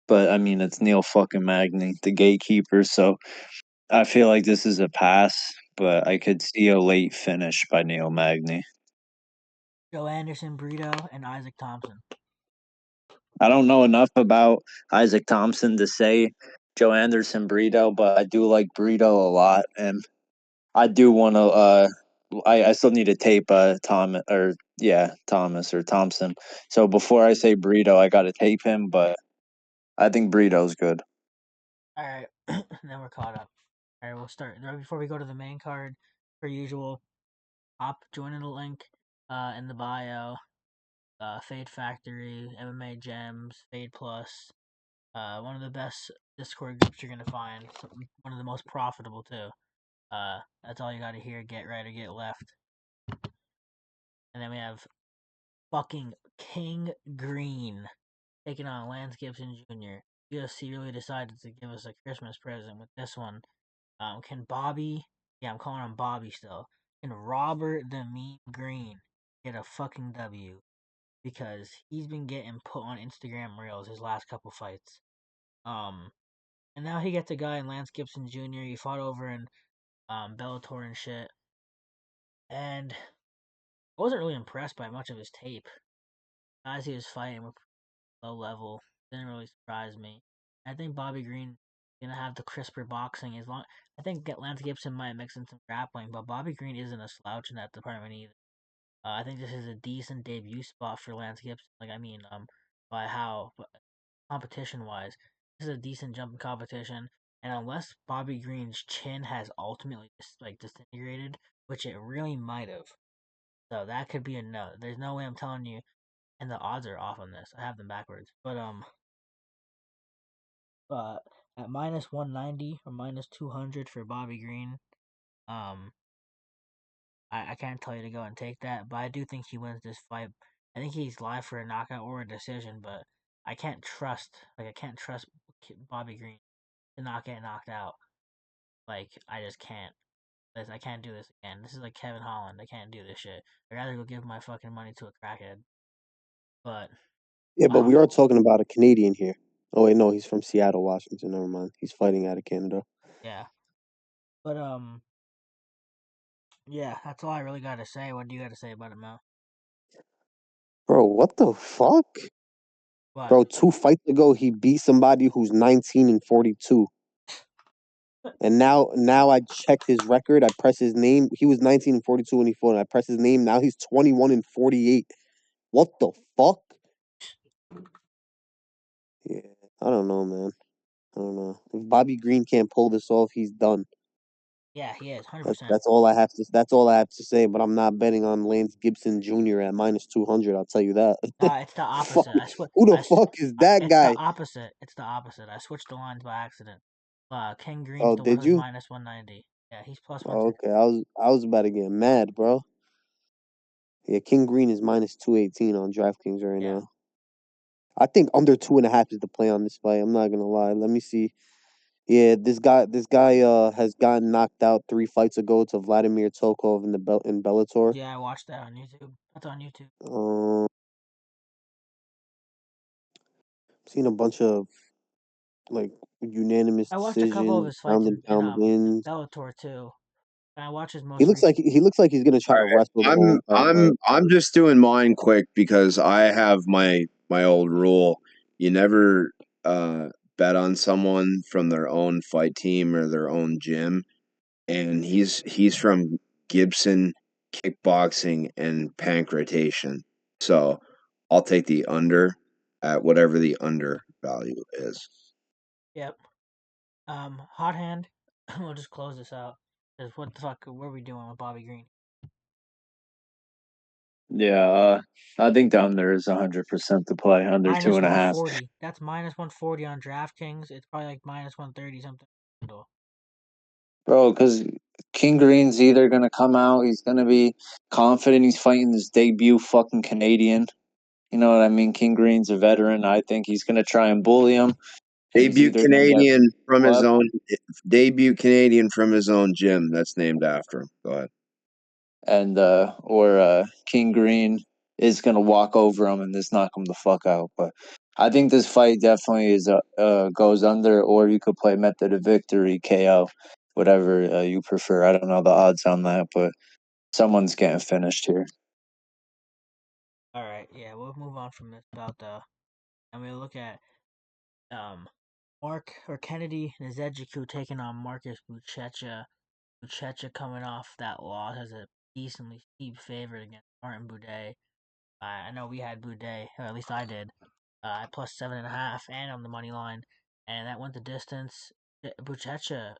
But I mean, it's Neil fucking Magny, the gatekeeper. So I feel like this is a pass, but I could see a late finish by Neil Magny. Joe Anderson, Brito, and Isaac Thomson. I don't know enough about Isaac Thomson to say Joe Anderson Brito, but I do like Brito a lot, and I do want to. I still need to tape Thomas or Thompson. So before I say Brito, I got to tape him, but I think Brito's good. All right, then we're caught up. All right, we'll start right before we go to the main card. Per usual, join the link in the bio. Fade Factory, MMA Gems, Fade Plus. One of the best Discord groups you're gonna find. One of the most profitable too. That's all you gotta hear. Get right or get left. And then we have fucking King Green taking on Lance Gibson Jr. UFC really decided to give us a Christmas present with this one. Can Bobby? Yeah, I'm calling him Bobby still. Can Robert the Meme Green get a fucking W? Because he's been getting put on Instagram Reels his last couple fights. And now he gets a guy in Lance Gibson Jr. He fought over in Bellator and shit, and I wasn't really impressed by much of his tape. Guys he was fighting were low level. Didn't really surprise me. I think Bobby Green gonna have the crisper boxing as long. I think Lance Gibson might mix in some grappling, but Bobby Green isn't a slouch in that department either. I think this is a decent debut spot for Lance Gibson. By how competition wise, this is a decent jump in competition. And unless Bobby Green's chin has ultimately disintegrated, which it really might have, so that could be a no. There's no way I'm telling you, and the odds are off on this. I have them backwards, but at minus 190 or minus 200 for Bobby Green, um, I can't tell you to go and take that, but I do think he wins this fight. I think he's live for a knockout or a decision, but I can't trust Bobby Green to not get knocked out. Like I just can't. I can't do this again. This is like Kevin Holland. I can't do this shit. I'd rather go give my fucking money to a crackhead. But Yeah, but wow, we are talking about a Canadian here. Oh wait, no, he's from Seattle, Washington. Never mind. He's fighting out of Canada. yeah. But yeah. That's all I really got to say. What do you got to say about it, Mo? Bro, what the fuck? What? Bro, 2 fights ago he beat somebody who's 19-42. And now I checked his record. I press his name. He was 19-42 when he fought. I press his name. Now he's 21-48. What the fuck? Yeah, I don't know, man. I don't know. If Bobby Green can't pull this off, he's done. Yeah, he is 100%. That's all I have to. That's all I have to say. But I'm not betting on Lance Gibson Jr. at minus 200. I'll tell you that. Nah, it's the Fuck. opposite. Who the fuck is that It's the guy? opposite. It's the opposite. I switched the lines by accident. King Green's Oh, the one did who's you? minus 190. Yeah, he's plus Oh, 110. okay. I was about to get mad, bro. Yeah, King Green is minus 218 on DraftKings right Yeah. now. I think under 2.5 is the play on this fight. I'm not gonna lie. Let me see. Yeah, this guy has gotten knocked out 3 fights ago to Vladimir Tokov in Bellator. Yeah, I watched that on YouTube. That's on YouTube. Seen a bunch of like unanimous I watched a couple of decisions, his fights ground and in pound wins. Bellator too. And I watched his He most looks like recent. he looks like he's gonna try All to right. wrestle the whole I'm entire I'm fight. I'm just doing mine quick because I have my old rule. You never bet on someone from their own fight team or their own gym. And he's from Gibson kickboxing and pancreation. So I'll take the under at whatever the under value is. Yep. Hot hand. We'll just close this out. Cause what the fuck? What are we doing with Bobby Green? Yeah, I think the under is 100% to play, under Minus 2.5. 140. That's minus 140 on DraftKings. It's probably like minus 130 something. Bro, because King Green's either going to come out, he's going to be confident he's fighting his debut fucking Canadian. You know what I mean? King Green's a veteran. I think he's going to try and bully him. Debut Canadian from his own gym that's named after him. Go ahead. And King Green is gonna walk over him and just knock him the fuck out. But I think this fight definitely is goes under, or you could play method of victory, KO, whatever you prefer. I don't know the odds on that, but someone's getting finished here. All right, yeah, we'll move on from this about the. I'm gonna look at Mark or Kennedy Nzechukwu taking on Marcus Buchecha. Buchecha coming off that loss as a decently steep favorite against Martin Buday. I know we had Buday, or at least I did, at plus 7.5 and on the money line, and that went the distance. Buchecha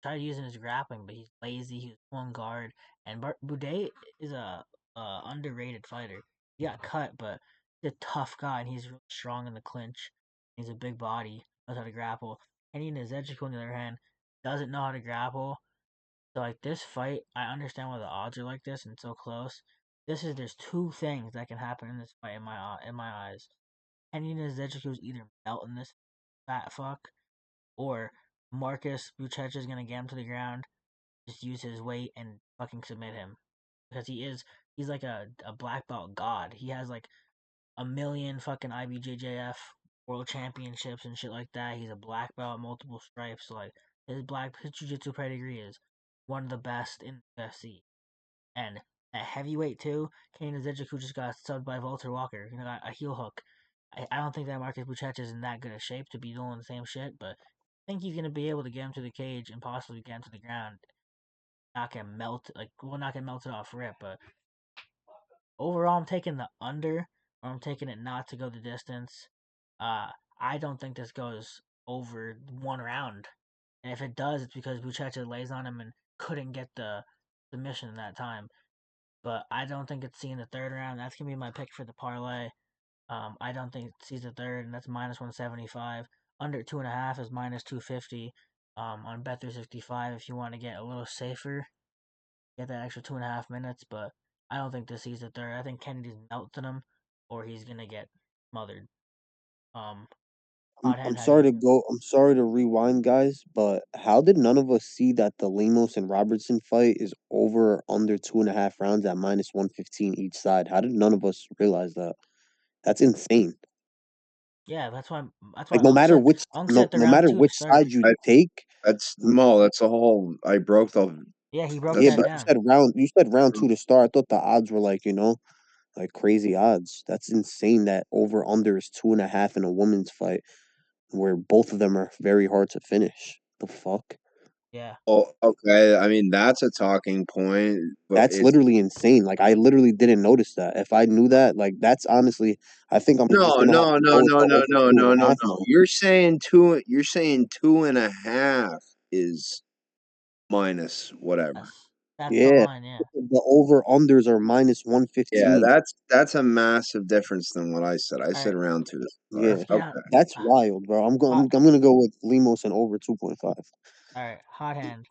tried using his grappling, but he's lazy. He's one guard, and Buday is a underrated fighter. He got cut, but he's a tough guy, and he's really strong in the clinch. He's a big body, knows how to grapple. Kenny Nzechukwu, on the other hand, doesn't know how to grapple. So like this fight, I understand why the odds are like this and so close. There's two things that can happen in this fight in my eyes. Kenny Nzechukwu is either melting this fat fuck, or Marcus Buchecha is gonna get him to the ground, just use his weight and fucking submit him. Because he's like a black belt god. He has like a million fucking IBJJF world championships and shit like that. He's a black belt, multiple stripes. So like his jiu-jitsu pedigree is one of the best in the UFC. And at heavyweight too, Kane Nzechukwu just got subbed by Walter Walker. You know, a heel hook. I don't think that Marcus Buchecha is in that good a shape to be doing the same shit, but I think he's gonna be able to get him to the cage and possibly get him to the ground. Not get melted, not get melted off rip, but overall, I'm taking the under, or I'm taking it not to go the distance. I don't think this goes over one round, and if it does, it's because Buchecha lays on him and couldn't get the submission in that time. But I don't think it's seeing the third round. That's gonna be my pick for the parlay. I don't think it sees the third, and that's minus 175. Under 2.5 is minus 250. On Bet365, if you want to get a little safer, get that extra 2.5 minutes. But I don't think this sees the third. I think Kennedy's melting him, or he's gonna get smothered. Hot hand, I'm how do you sorry to feel? go. I'm sorry to rewind, guys, but how did none of us see that the Lemos and Robertson fight is over or under 2.5 rounds at minus 115 each side? How did none of us realize that? That's insane. Yeah, that's why Like no matter which Unk no said the no round matter two to which start. side you take, That's Mo. That's a whole. I broke the. Yeah, he broke yeah, That's that but down. you said round two to start. I thought the odds were like like crazy odds. That's insane. That over under is 2.5 in a women's fight where both of them are very hard to finish. The fuck. Yeah. Oh, okay. I mean, that's a talking point, but That's literally insane. Like I literally didn't notice that. If I knew that, like that's honestly, I think I'm just no, gonna have no, to no, go with no, the no, over no, two no, and a no, half no. now. You're saying two. You're saying 2.5 is minus whatever. That's the Yeah, line. Yeah. the over unders are minus one Yeah, fifteen. that's a massive difference than what I said. I All said right. round two to start. Yeah, Let's get on. Okay. that's wild, bro. Hot. I'm gonna go with Lemos and over 2.5. All right. Hot hand.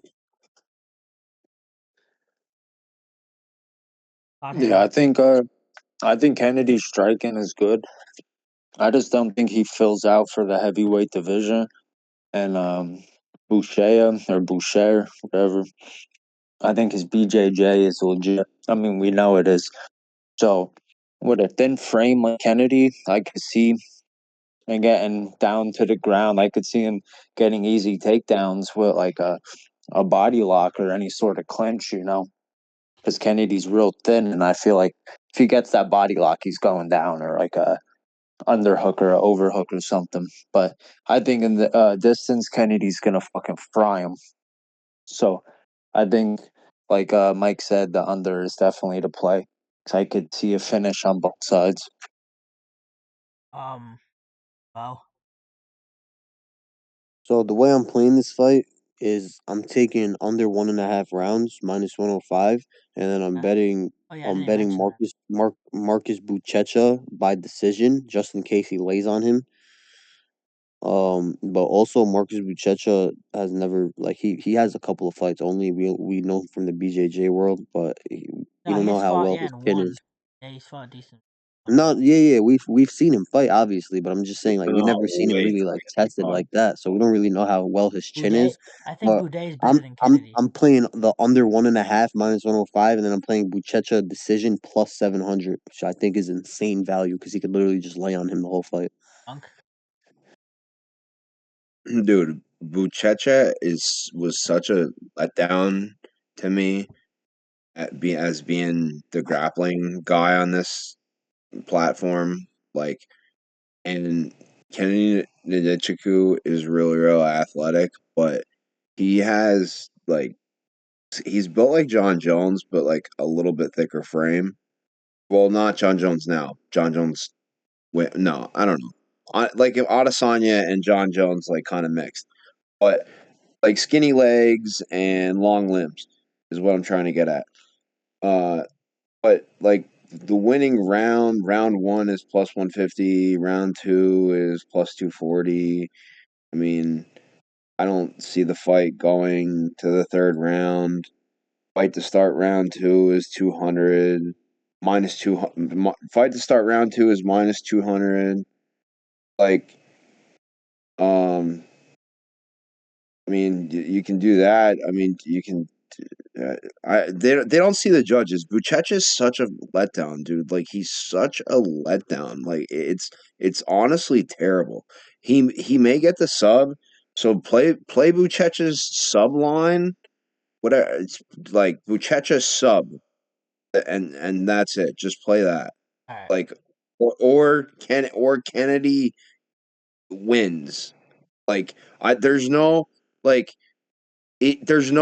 Hot Yeah, hand. I think Kennedy's striking is good. I just don't think he fills out for the heavyweight division. And Boucher, whatever. I think his BJJ is legit. I mean, we know it is. So with a thin frame like Kennedy, I could see him getting down to the ground. I could see him getting easy takedowns with like a body lock or any sort of clinch, because Kennedy's real thin, and I feel like if he gets that body lock, he's going down, or like a underhook or a overhook or something. But I think in the distance, Kennedy's gonna fucking fry him. So I think, like Mike said, the under is definitely to play. 'Cause I could see a finish on both sides. Well, So the way I'm playing this fight is I'm taking under 1.5 rounds minus 105, and then I'm betting Oh yeah, I didn't mention that. Marcus Buchecha by decision just in case he lays on him. But also Marcus Buchecha has never he has a couple of fights only. We know him from the BJJ world, but we No, don't he know has how fought, well yeah, his and chin won. is. Yeah, he's fought decent. Not yeah, we've seen him fight obviously, but I'm just saying like we No never seen him way. really like tested like that, so we don't really know how well his chin Boudet, is. I think But Boudet is better than I'm Kennedy. I'm playing the under 1.5 minus 105, and then I'm playing Buchecha decision plus 700, which I think is insane value because he could literally just lay on him the whole fight. Unk. Dude, Buchecha was such a letdown to me as being the grappling guy on this platform. Like, and Kenny Nzechukwu is really real athletic, but he has like he's built like John Jones, but like a little bit thicker frame. Well, not John Jones now. John Jones. Wait, no, I don't know. Like if Adesanya and John Jones like kind of mixed, but like skinny legs and long limbs is what I'm trying to get at. Uh, but like the winning round one is plus 150, round two is plus 240. I mean, I don't see the fight going to the third round. Fight to start round two is 200. Minus 200. Fight to start round two is minus 200. Like, um, I mean, you can do that. I mean, you can. They don't see the judges. Buchecha is such a letdown, dude. Like he's such a letdown. Like it's honestly terrible. He may get the sub, so play Buchecha's sub line. Whatever, it's like Buchecha sub, and that's it. Just play that. All right. Like or Kennedy wins. Like there's no like there's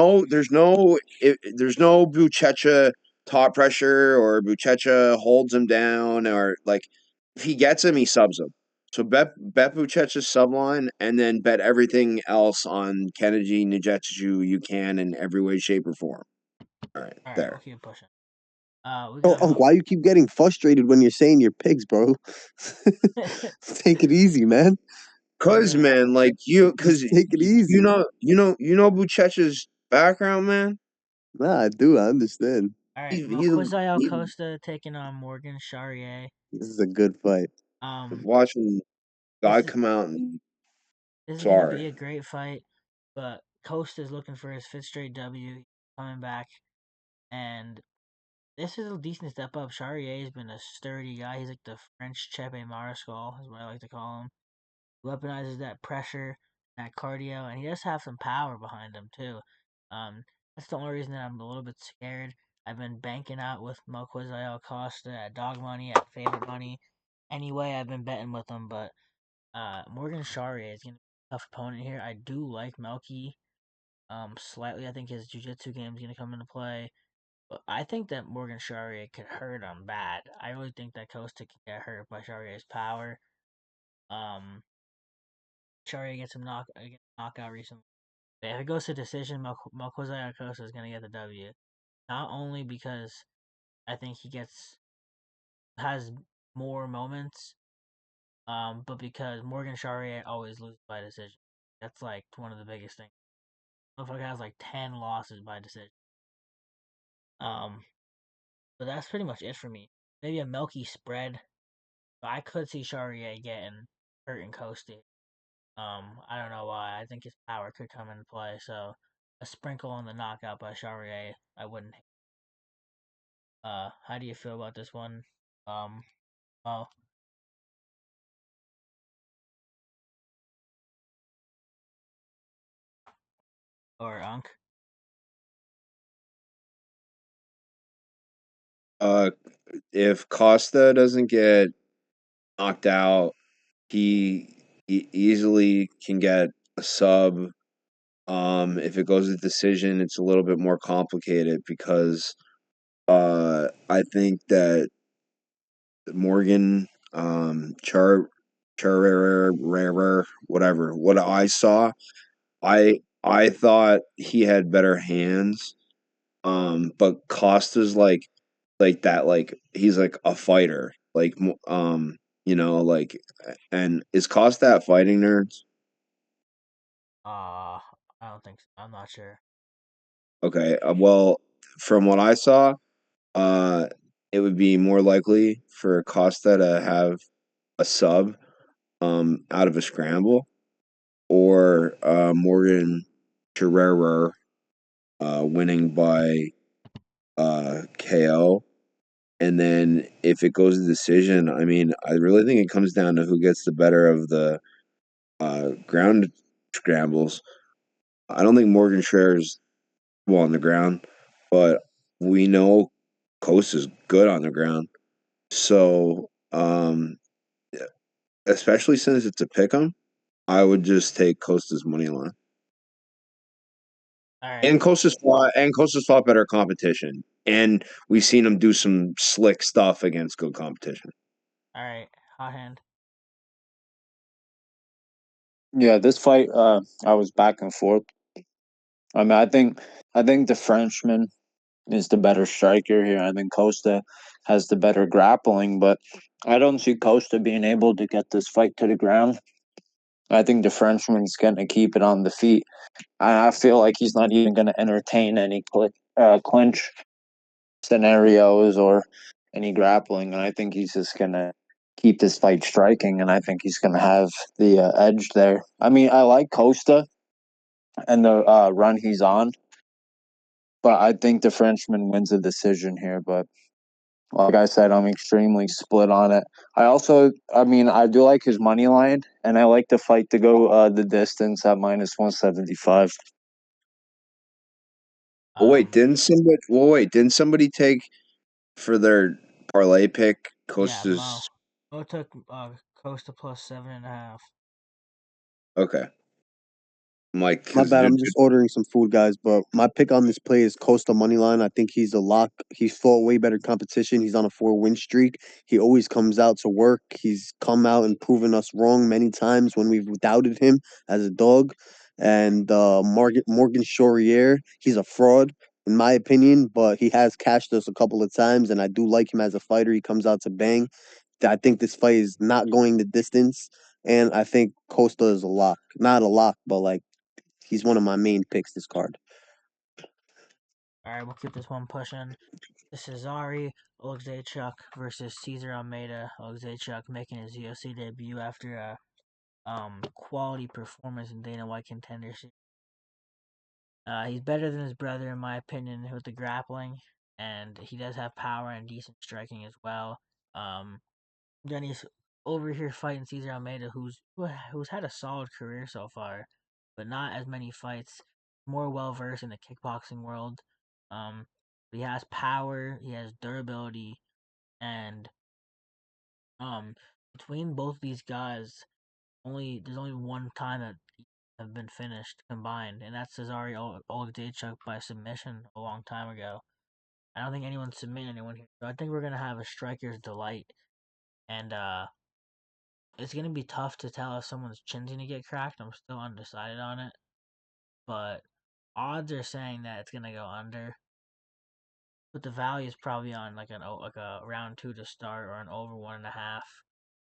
no Buchecha top pressure or Buchecha holds him down or like if he gets him he subs him. So bet Buchecha's subline and then bet everything else on Kennedy Nzechukwu you can in every way, shape, or form. All right, All right, we'll there. keep pushing. We Oh, got Unc, why you keep getting frustrated when you're saying your picks, bro? Take it easy, man. Cause man, like Just take it easy. you know Buchecha's background, man. Nah, I do. I understand. all right. He's Malquisael he, Costa taking on Morgan Charriere. This is a good fight. watching guy This is come out and this is gonna be sorry. a great fight, but Costa's looking for his fifth straight W, coming back, and this is a decent step up. Charrier's been a sturdy guy. He's like the French Chepe Mariscal, is what I like to call him. Weaponizes that pressure, that cardio, and he does have some power behind him too. Um, that's the only reason that I'm a little bit scared. I've been banking out with Malquisael Costa at dog money, at favorite money. Anyway, I've been betting with him, but Morgan Charriere is gonna be a tough opponent here. I do like Melky slightly. I think his jiu-jitsu game is gonna come into play. But I think that Morgan Charriere could hurt him bad. I really think that Costa can get hurt by Charriere's power. Um, Charriere gets knockout recently. But if it goes to decision, Malquisael Costa is gonna get the W. Not only because I think he has more moments, but because Morgan Charriere always loses by decision. That's like one of the biggest things. Motherfucker has like 10 losses by decision. Um, but that's pretty much it for me. Maybe a milky spread. But I could see Charriere getting hurt and coasted. I don't know why. I think his power could come into play. So a sprinkle on the knockout by Charriere, I wouldn't. How do you feel about this one? Um, oh, or Unk? Uh, if Costa doesn't get knocked out, he easily can get a sub. If it goes to decision, it's a little bit more complicated because I think that Morgan, Charriere, whatever, what I saw, I thought he had better hands. But Costa's like that, like he's like a fighter, like, and is Costa at Fighting Nerds? I don't think so. I'm not sure. Okay, well, from what I saw, uh, it would be more likely for Costa to have a sub, out of a scramble, or Morgan Charriere, winning by KO. And then if it goes to decision, I mean, I really think it comes down to who gets the better of the ground scrambles. I don't think Morgan Schreier's well on the ground, but we know Costa's good on the ground. So, especially since it's a pick 'em, I would just take Costa's money line. All right. And Costa's fought better competition, and we've seen him do some slick stuff against good competition. All right. Hot hand. Yeah, this fight, I was back and forth. I mean, I think the Frenchman is the better striker here. I think Costa has the better grappling, but I don't see Costa being able to get this fight to the ground. I think the Frenchman's going to keep it on the feet. I feel like he's not even going to entertain any clinch scenarios or any grappling, and I think he's just going to keep this fight striking, and I think he's going to have the edge there. I mean, I like Costa and the run he's on, but I think the Frenchman wins a decision here. But like I said, I'm extremely split on it. I mean, I do like his money line, and I like the fight to go the distance at -175. Oh wait, Um. didn't somebody take for their parlay pick Yeah. Mo. Costa's? Mo took Costa plus 7.5. Okay, I'm like, My because bad. I'm just ordering some food, guys. But my pick on this play is Costa money line. I think he's a lock. He's fought way better competition. He's on a 4-win streak. He always comes out to work. He's come out and proven us wrong many times when we've doubted him as a dog. And Morgan Charriere, he's a fraud in my opinion, but he has cashed us a couple of times, and I do like him as a fighter. He comes out to bang. I think this fight is not going the distance, and I think Costa is a lock. Not a lock, but like he's one of my main picks this card. All right. We'll keep this one pushing. The Cesare Oleksiejczuk versus Cesar Almeida. Oleksiejczuk making his UFC debut after a quality performance in Dana White Contender Series. He's better than his brother, in my opinion, with the grappling, and he does have power and decent striking as well. Then he's over here fighting Cesar Almeida, who's had a solid career so far, but not as many fights. More well versed in the kickboxing world. Um, he has power, he has durability, and um, between both these guys, there's only one time that have been finished combined, and that's Cesare Oleksiejczuk by submission a long time ago. I don't think anyone's submitting anyone here, so I think we're gonna have a striker's delight, and it's gonna be tough to tell if someone's chin's gonna get cracked. I'm still undecided on it, but odds are saying that it's gonna go under. But the value is probably on like a round two to start or an over 1.5,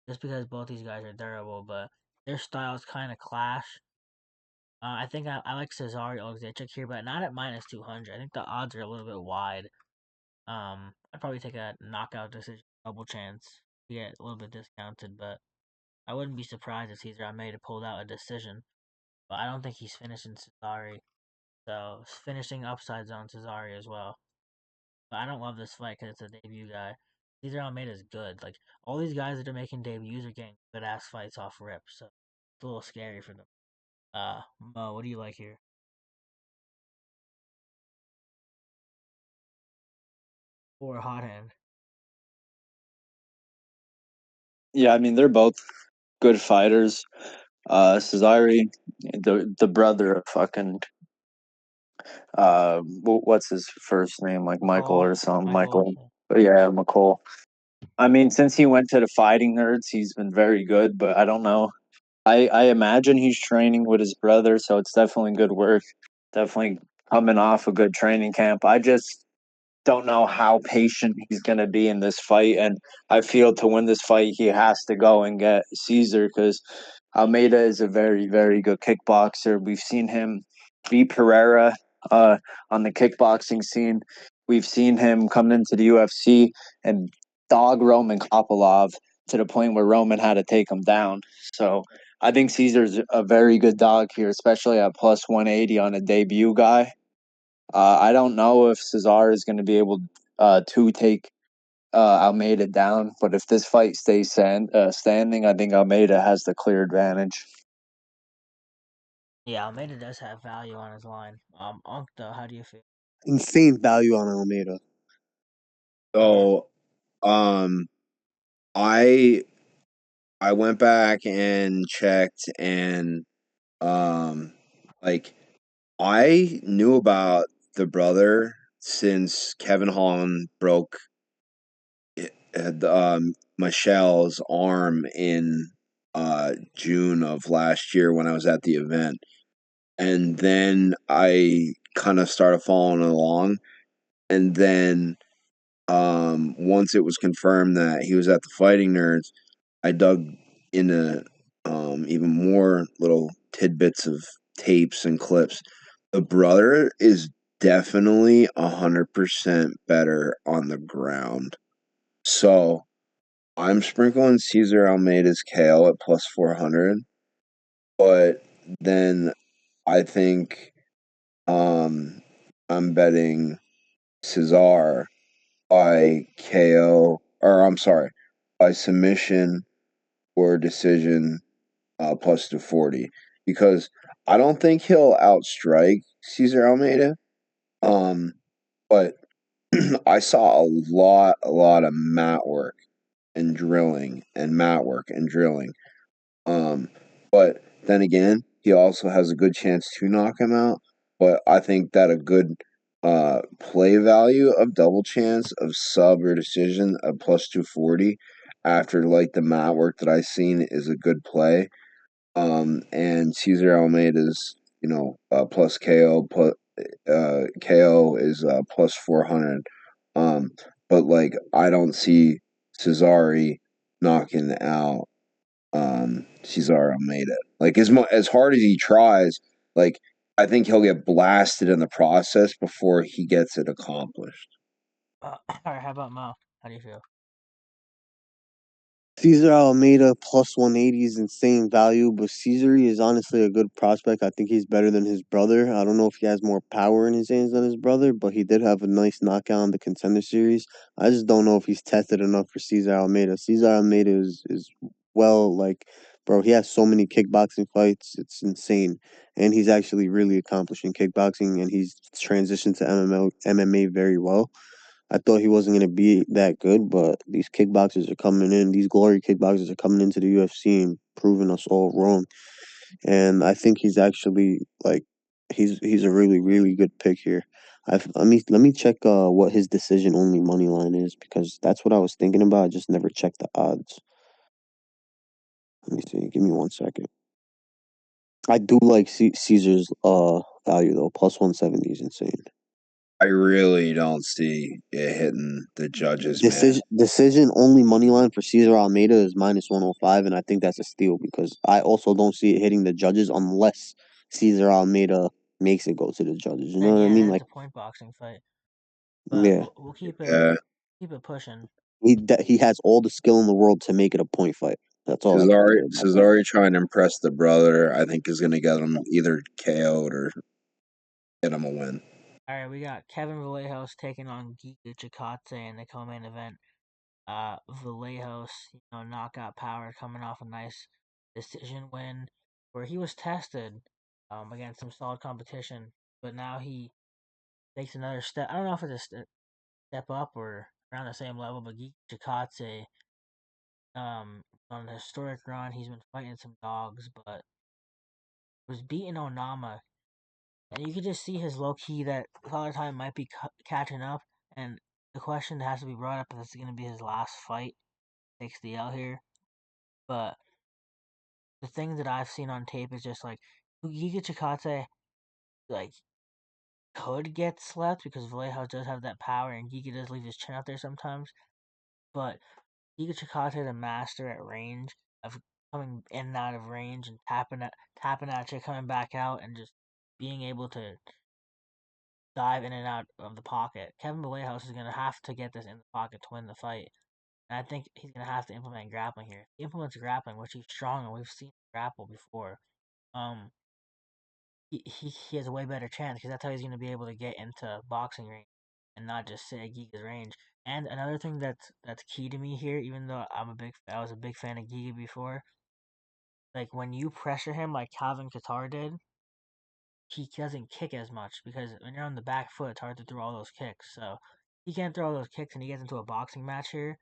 just because both these guys are durable, but their styles kind of clash. I think I like Cesare Oleksiejczuk here, but not at -200. I think the odds are a little bit wide. I'd probably take a knockout decision, double chance to get a little bit discounted, but I wouldn't be surprised if Cesar Almeida pulled out a decision. But I don't think he's finishing Cesare, so finishing upside zone Cesare as well. But I don't love this fight because it's a debut guy. Cesar Almeida is good. Like all these guys that are making debuts are getting good ass fights off rip, so it's a little scary for them. Mo, what do you like here? Or a hot hand? Yeah, I mean, they're both good fighters. Cesare, the brother of fucking what's his first name, like Michael McCall? or something, Michael? Michael. Yeah, McCall. I mean, since he went to the Fighting Nerds, he's been very good, but I don't know I imagine he's training with his brother, so it's definitely good work. Definitely coming off a good training camp. I just don't know how patient he's going to be in this fight. And I feel to win this fight, he has to go and get Caesar because Almeida is a very, very good kickboxer. We've seen him beat Pereira on the kickboxing scene. We've seen him come into the UFC and dog Roman Kopilov to the point where Roman had to take him down. So I think Caesar's a very good dog here, especially at plus 180 on a debut guy. I don't know if Cesar is going to be able to take Almeida down, but if this fight stays standing, I think Almeida has the clear advantage. Yeah, Almeida does have value on his line. Though, how do you feel? Insane value on Almeida. So, I went back and checked, and like I knew about the brother since Kevin Holland broke Michelle's arm in June of last year when I was at the event, and then I kind of started following along, and then once it was confirmed that he was at the Fighting Nerds, I dug into even more little tidbits of tapes and clips. The brother is definitely 100% better on the ground. So I'm sprinkling Cesar Almeida's KO at plus 400, but then I think I'm betting Cesar by KO, or I'm sorry, by submission or decision plus 240, because I don't think he'll outstrike Cesar Almeida. But I saw a lot of mat work and drilling and mat work and drilling. But then again, he also has a good chance to knock him out. But I think that a good play value of double chance of sub or decision of plus 240 after like the mat work that I've seen is a good play. And Cesar Almeida's, plus KO, KO is plus 400. Um, but like I don't see Cesare knocking out Cesar Almeida. Like as hard as he tries, like I think he'll get blasted in the process before he gets it accomplished. All right, how about Mo? How do you feel? Cesar Almeida plus 180 is insane value, but Cesar is honestly a good prospect. I think he's better than his brother. I don't know if he has more power in his hands than his brother, but he did have a nice knockout in the Contender Series. I just don't know if he's tested enough for Cesar Almeida. Cesar Almeida is well, like, bro, he has so many kickboxing fights. It's insane. And he's actually really accomplished in kickboxing, and he's transitioned to MMA very well. I thought he wasn't going to be that good, but these kickboxers are coming in. These glory kickboxers are coming into the UFC and proving us all wrong. And I think he's actually like he's a really really good pick here. Let me check what his decision only money line is because that's what I was thinking about. I just never checked the odds. Let me see. Give me 1 second. I do like Caesar's value though. Plus 170 is insane. I really don't see it hitting the judges, man. Decision only money line for Cesar Almeida is minus 105, and I think that's a steal because I also don't see it hitting the judges unless Cesar Almeida makes it go to the judges. You know Then what I yeah, mean? then it's Like, a point boxing fight. But yeah, we'll Yeah, keep it pushing. he has all the skill in the world to make it a point fight. That's all I can say about that. Cesare trying to impress the brother, I think is going to get him either KO'd or get him a win. All right, we got Kevin Vallejos taking on Chikadze in the co-main event. Vallejos, knockout power, coming off a nice decision win where he was tested against some solid competition, but now he takes another step. I don't know if it's a step up or around the same level, but Chikadze, on a historic run, he's been fighting some dogs, but was beating Onama, and you could just see his low key that Father Time might be catching up, and the question that has to be brought up is this going to be his last fight? Takes the L here, but the thing that I've seen on tape is just like Giga Chikadze like could get slept because Vallejos does have that power and Giga does leave his chin out there sometimes. But Giga Chikadze, the master at range of coming in and out of range and tapping at you, coming back out, and just being able to dive in and out of the pocket. Kevin Vallejos is going to have to get this in the pocket to win the fight. And I think he's going to have to implement grappling here. If he implements grappling, which he's strong and we've seen him grapple before, um, he has a way better chance because that's how he's going to be able to get into boxing range and not just sit at Giga's range. And another thing that's key to me here, even though I was a big fan of Giga before, like when you pressure him like Calvin Kattar did, he doesn't kick as much because when you're on the back foot, it's hard to throw all those kicks. So he can't throw all those kicks, and he gets into a boxing match here.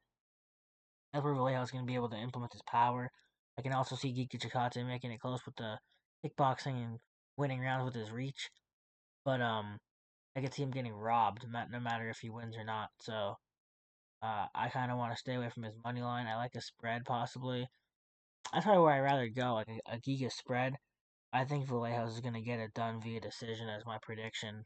That's where Vallejos is going to be able to implement his power. I can also see Giga Chikadze making it close with the kickboxing and winning rounds with his reach. But I could see him getting robbed, no matter if he wins or not. So I kind of want to stay away from his money line. I like a spread possibly. That's probably where I'd rather go, like a Giga spread. I think Vallejos is going to get it done via decision as my prediction.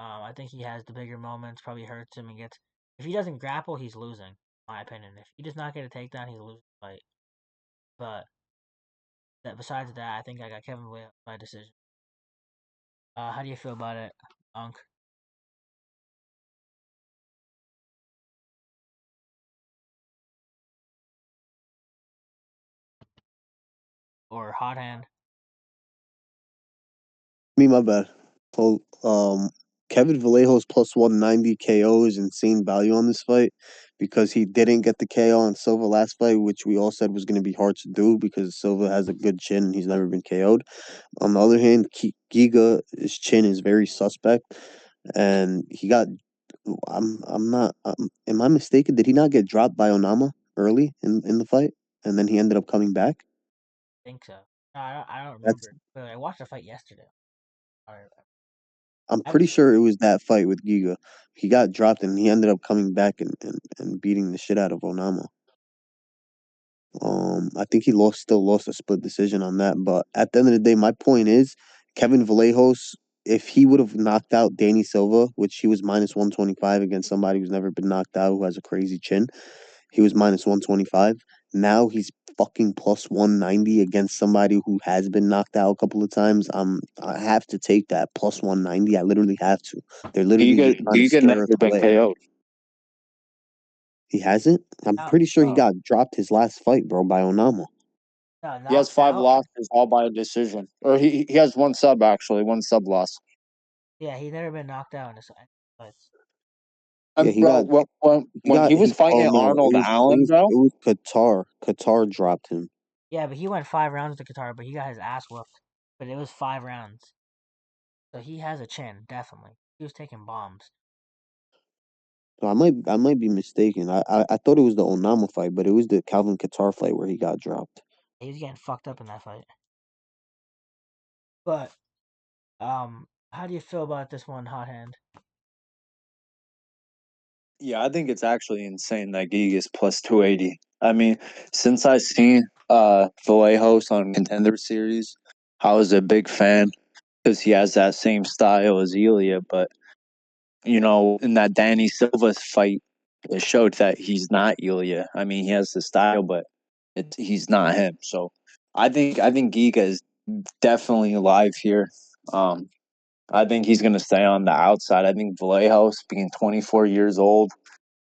I think he has the bigger moments, probably hurts him and gets. If he doesn't grapple, he's losing, in my opinion. If he does not get a takedown, he's losing the fight. But besides that, I think I got Kevin Vallejos by decision. How do you feel about it, Unk? Or Hot Hand? My bad. So, Kevin Vallejos plus 190 KO is insane value on this fight because he didn't get the KO on Silva last fight, which we all said was going to be hard to do because Silva has a good chin and he's never been KO'd. On the other hand, Giga's chin is very suspect, and he got. I'm not. Am I mistaken? Did he not get dropped by Onama early in the fight, and then he ended up coming back? I think so. No, I don't That's. remember. But I watched the fight yesterday. I'm I, pretty sure it was that fight with Giga. He got dropped and he ended up coming back and beating the shit out of Onama. I think he still lost a split decision on that. But at the end of the day, my point is Kevin Vallejos, if he would have knocked out Danny Silva, which he was minus 125 against somebody who's never been knocked out, who has a crazy chin, he was minus 125. Now he's fucking plus 190 against somebody who has been knocked out a couple of times. I have to take that plus 190. I literally have to. They're literally just trying to Giga scare never us been away. KO'd. He hasn't? I'm no, pretty sure he No. got dropped his last fight, bro, by Onama. no, He has knocked 5 out. losses, all by a decision. Or he has one sub, actually, one sub loss. Yeah, he's never been knocked out in his fights. Yeah, Bro, when he was oh fighting no, Arnold Allen, bro, it was Qatar. Qatar dropped him. Yeah, but he went 5 rounds with the Qatar, but he got his ass whooped. But it was 5 rounds. So he has a chin, definitely. He was taking bombs. So I might be mistaken. I thought it was the Onama fight, but it was the Calvin Qatar fight where he got dropped. He was getting fucked up in that fight. But how do you feel about this one, Hot Hand? yeah, I think it's actually insane that Giga's plus 280. I mean, since I seen Vallejos on Contender Series, I was a big fan because he has that same style as Elia. But, in that Danny Silva fight, it showed that he's not Elia. I mean, he has the style, but he's not him. So I think Giga is definitely alive here. I think he's going to stay on the outside. I think Vallejos, being 24 years old,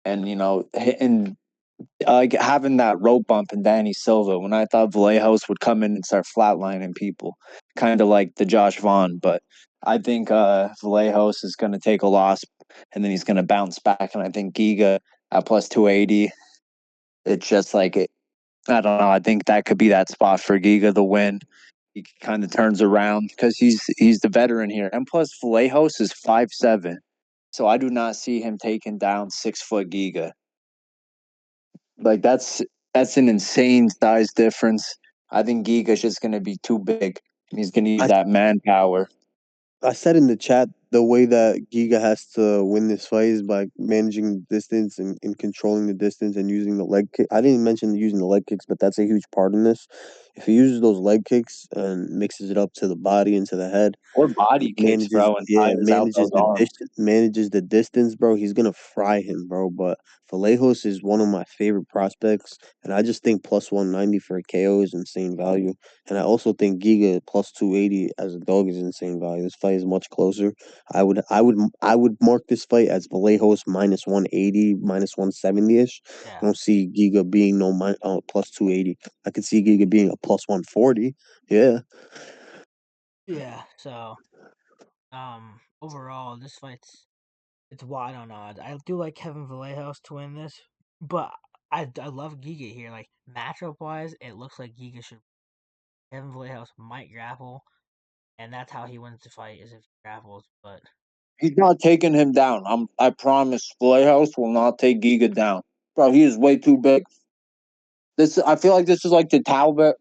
and hitting like having that rope bump in Danny Silva when I thought Vallejos would come in and start flatlining people, kind of like the Josh Vaughn. But I think Vallejos is going to take a loss and then he's going to bounce back. And I think Giga at plus 280, it's just like it. I don't know. I think that could be that spot for Giga to win. He kind of turns around because he's the veteran here, and plus Vallejos is 5'7", so I do not see him taking down 6-foot Giga. Like that's an insane size difference. I think Giga's just going to be too big, and he's going to use I that manpower. I said in the chat the way that Giga has to win this fight is by managing the distance and controlling the distance and using the leg kick. I didn't mention using the leg kicks, but that's a huge part in this. If he uses those leg kicks and mixes it up to the body and to the head, Or body kicks, bro, and ties out those arms. manages the distance, bro, he's gonna fry him, bro. But Vallejos is one of my favorite prospects, and I just think plus 190 for a KO is insane value. And I also think Giga plus 280 as a dog is insane value. This fight is much closer. I would mark this fight as Vallejos minus 180, minus 170 ish. Yeah. I don't see Giga being plus 280. I could see Giga being a plus 140. Yeah. Yeah. So, overall, this it's wide on odds. I do like Kevin Vallejos to win this, but I love Giga here. Like matchup wise, it looks like Giga should. Kevin Vallejos might grapple, and that's how he wins the fight is if he grapples. But He's not taking him down. I promise. Vallejos will not take Giga down, bro. He is way too big. I feel like this is like the Talbot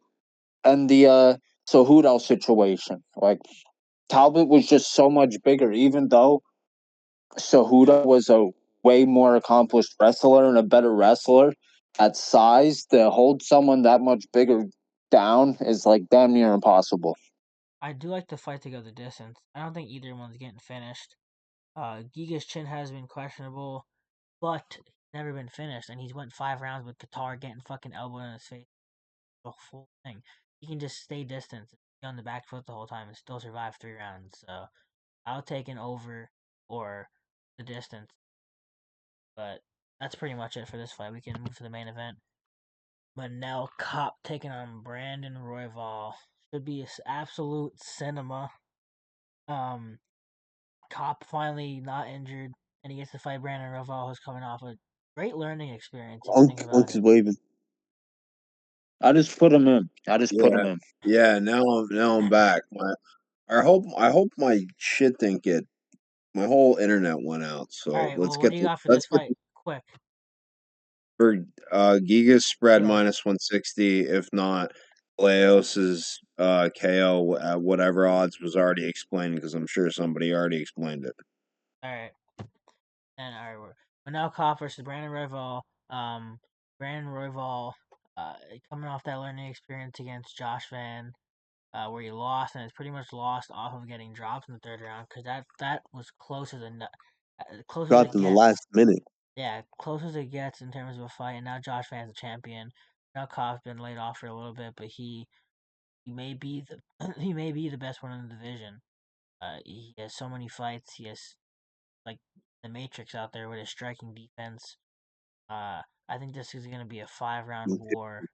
and the Cejudo situation. Like Talbot was just so much bigger, even though Cejudo was a way more accomplished wrestler and a better wrestler. At size, to hold someone that much bigger down is like damn near impossible. I do like the fight to go the distance. I don't think either one's getting finished. Giga's chin has been questionable, but he's never been finished, and he's went 5 rounds with Qatar getting fucking elbowed in his face. The full thing. He can just stay distance, be on the back foot the whole time, and still survive 3 rounds. So I'll take an over or the distance. But that's pretty much it for this fight. We can move to the main event. Manel Kape taking on Brandon Royval. Should be absolute cinema. Kape finally not injured, and he gets to fight Brandon Royval, who's coming off a great learning experience. If you think about Unk is it. waving. I just put him in. Put him in. Yeah, now I'm back. I hope my shit didn't get my whole internet went out. So All right. let's Well, what get do you the got for let's this get fight? the, Quick. for Giga's spread Yeah. minus 160. If not, Leos's KO at whatever odds was already explained because I'm sure somebody already explained it. All right. And all right, Manel Kape versus Brandon Royval. Brandon Royval, coming off that learning experience against Josh Van, where he lost, and it's pretty much lost off of getting dropped in the third round because that was close as close as Dropped it in the gets. last minute. Yeah, close as it gets in terms of a fight. And now Josh Van's a champion. Now Kape's been laid off for a little bit, but he may be the he may be the best one in the division. He has so many fights. He has like the Matrix out there with his striking defense. I think this is going to be a 5 round war.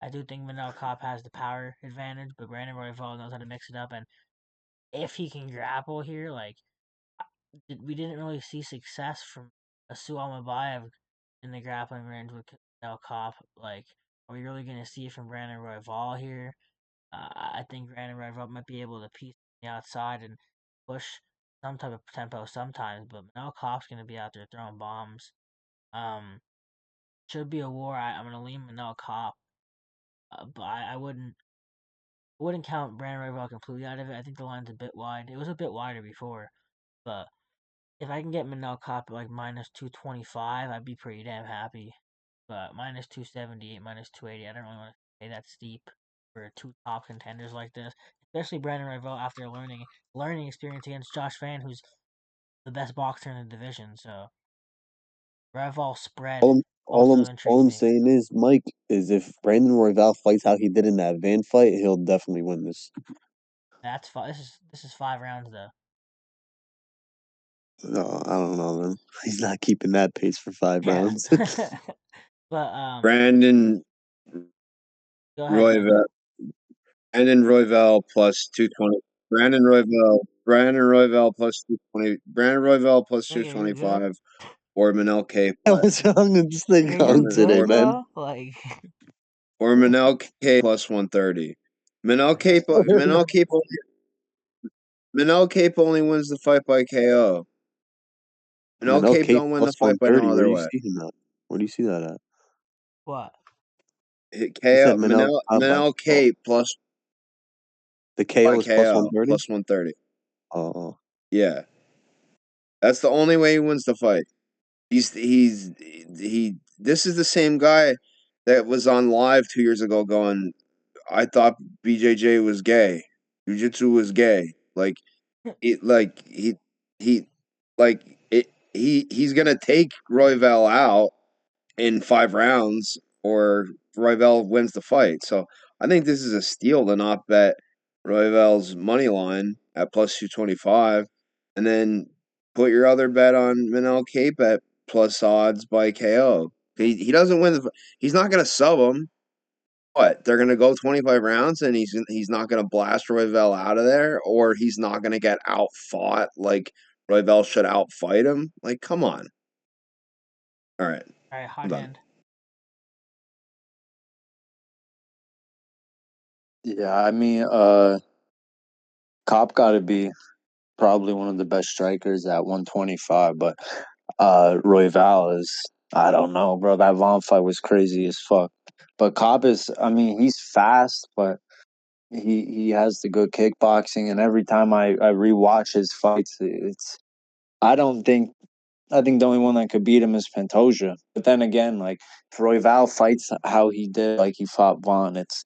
I do think Manel Kape has the power advantage, but Brandon Royval knows how to mix it up. And if he can grapple here, like we didn't really see success from Asu Almabayev in the grappling range with Manel Kape. Like, are we really going to see it from Brandon Royval here? I think Brandon Royval might be able to piece the outside and push some type of tempo sometimes, but Manel Kape's going to be out there throwing bombs. Um, should be a war. I'm gonna lean Manel Kape, but I wouldn't count Brandon Royval completely out of it. I think the line's a bit wide. It was a bit wider before, but if I can get Manel Kape at like minus 225, I'd be pretty damn happy. But minus 278, minus 280, I don't really want to pay that steep for two top contenders like this, especially Brandon Royval after learning experience against Josh Van, who's the best boxer in the division. So Royval spread also All intrigues I'm me. saying is, Mike, is if Brandon Royval fights how he did in that Van fight, he'll definitely win this. That's this is 5 rounds though. No, I don't know, man. He's not keeping that pace for 5 Yeah. rounds. But Brandon go ahead, Brandon. Royval Brandon Royval plus 220. Brandon Royval plus 220. Brandon Royval plus Nigga, you good? 225 or Manel K What's wrong with this thing Nigga, you on today, good, man? bro? Like or Manel K plus 130. Manel Cape Manel Cape Manel Cape only wins the fight by KO. Manel Manel Cape Cape don't win plus the fight by no 130. Where other do you way. see him at? Where do you see that at? what? He said KO Manel by Manel KO. Cape plus The by KO is plus KO 130? plus 130. Oh, Yeah. That's the only way he wins the fight. He. This is the same guy that was on live 2 years ago going, I thought BJJ was gay. Jiu-jitsu was gay. Like it like he like it he's gonna take Royval out in 5 rounds or Royval wins the fight. So I think this is a steal to not bet Royval's money line at plus 225 and then put your other bet on Manel Cape at plus odds by KO. He doesn't win he's not gonna sub him. What, they're gonna go 25 rounds and he's not gonna blast Royval out of there, or he's not gonna get out fought like Royval should outfight him? Like, come on. All right. All right, I'm hot done. hand. Yeah, I mean, Cop got to be probably one of the best strikers at 125, but Royval is, I don't know, bro. That Von fight was crazy as fuck. But Cop is, I mean, he's fast, but he has the good kickboxing, and every time I rewatch his fights, it's I don't think I think the only one that could beat him is Pantoja. But then again, like if Royval fights how he did, like he fought Vaughn, it's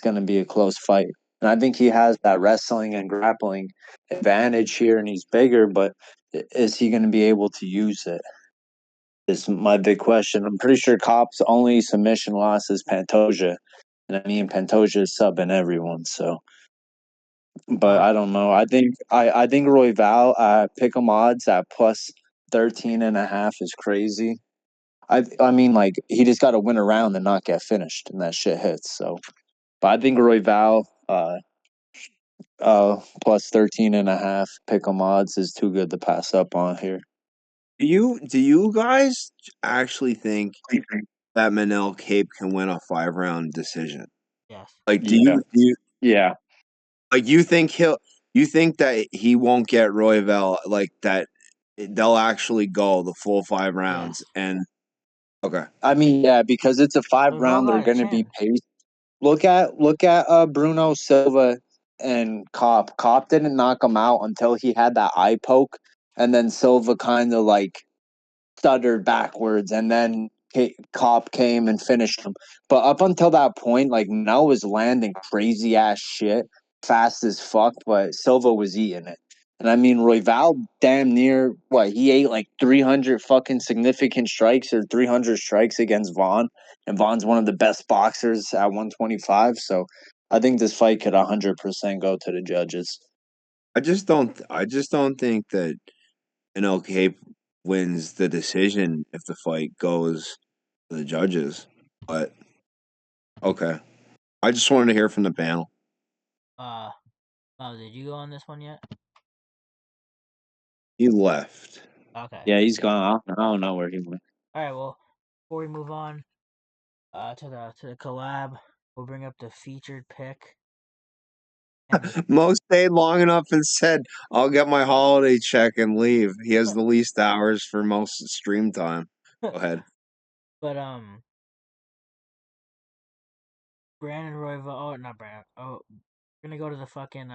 gonna be a close fight. And I think he has that wrestling and grappling advantage here, and he's bigger. But is he gonna be able to use it? Is my big question. I'm pretty sure Cop's only submission loss is Pantoja, and I mean Pantoja is subbing everyone. So, but I don't know. I think Royval pick 'em odds at plus 13.5 is crazy. I mean, like he just got to win a round and not get finished, and that shit hits. So, but I think Royval plus 13.5 pick 'em odds is too good to pass up on here. Do you guys actually think that Manel Cape can win a 5 round decision? Yes. Like, Yeah, yeah. you think that he won't get Royval, like that they'll actually go the full 5 rounds? Yes. And okay. I mean, yeah, because it's a five Royval round. They're got a going to be chin. paced. Look at Bruno Silva and Cop. Cop didn't knock him out until he had that eye poke, and then Silva kind of like stuttered backwards, and then Cop came and finished him. But up until that point, like Mel was landing crazy ass shit, fast as fuck, but Silva was eating it. And I mean, Royval damn near what he ate like 300 fucking significant strikes or 300 strikes against Vaughn, and Vaughn's one of the best boxers at 125. So I think this fight could 100% go to the judges. I just don't think that Cape wins the decision if the fight goes to the judges. But okay. I just wanted to hear from the panel. Oh, did you go on this one yet? He left. Okay. Yeah, he's gone. I don't know where he went. All right. Well, before we move on, to the collab, we'll bring up the featured pick. And Mo stayed long enough and said, I'll get my holiday check and leave. He has the least hours for most stream time. Go ahead. but Brandon Royval. Oh, not Brandon. Oh, we're gonna go to the fucking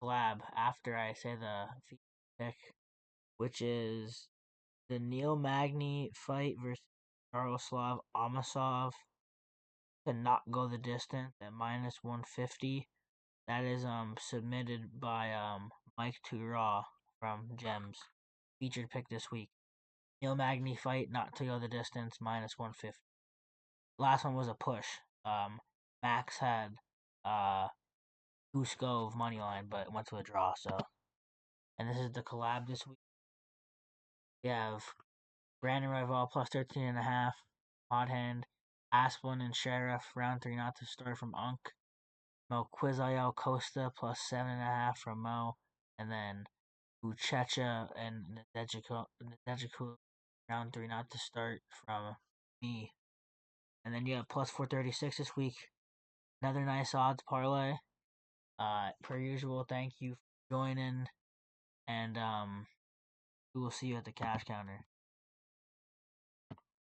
collab after I say the featured pick, which is the Neil Magny fight versus Yaroslav Amosov to not go the distance at minus 150. That is submitted by Mike Raw from Gems. Featured pick this week. Neil Magny fight not to go the distance minus 150. Last one was a push. Max had Guskov money line, but went to a draw. So, and this is the collab this week. We have Brandon Royval plus 13.5. Hot hand. Asplund and Sharaf round 3 not to start from Unk. Melquizael Costa plus 7.5 from Mo. And then Buchecha and Nzechukwu round 3 not to start from me. And then you have plus 436 this week. Another nice odds parlay. Per usual, thank you for joining. And we will see you at the cash counter.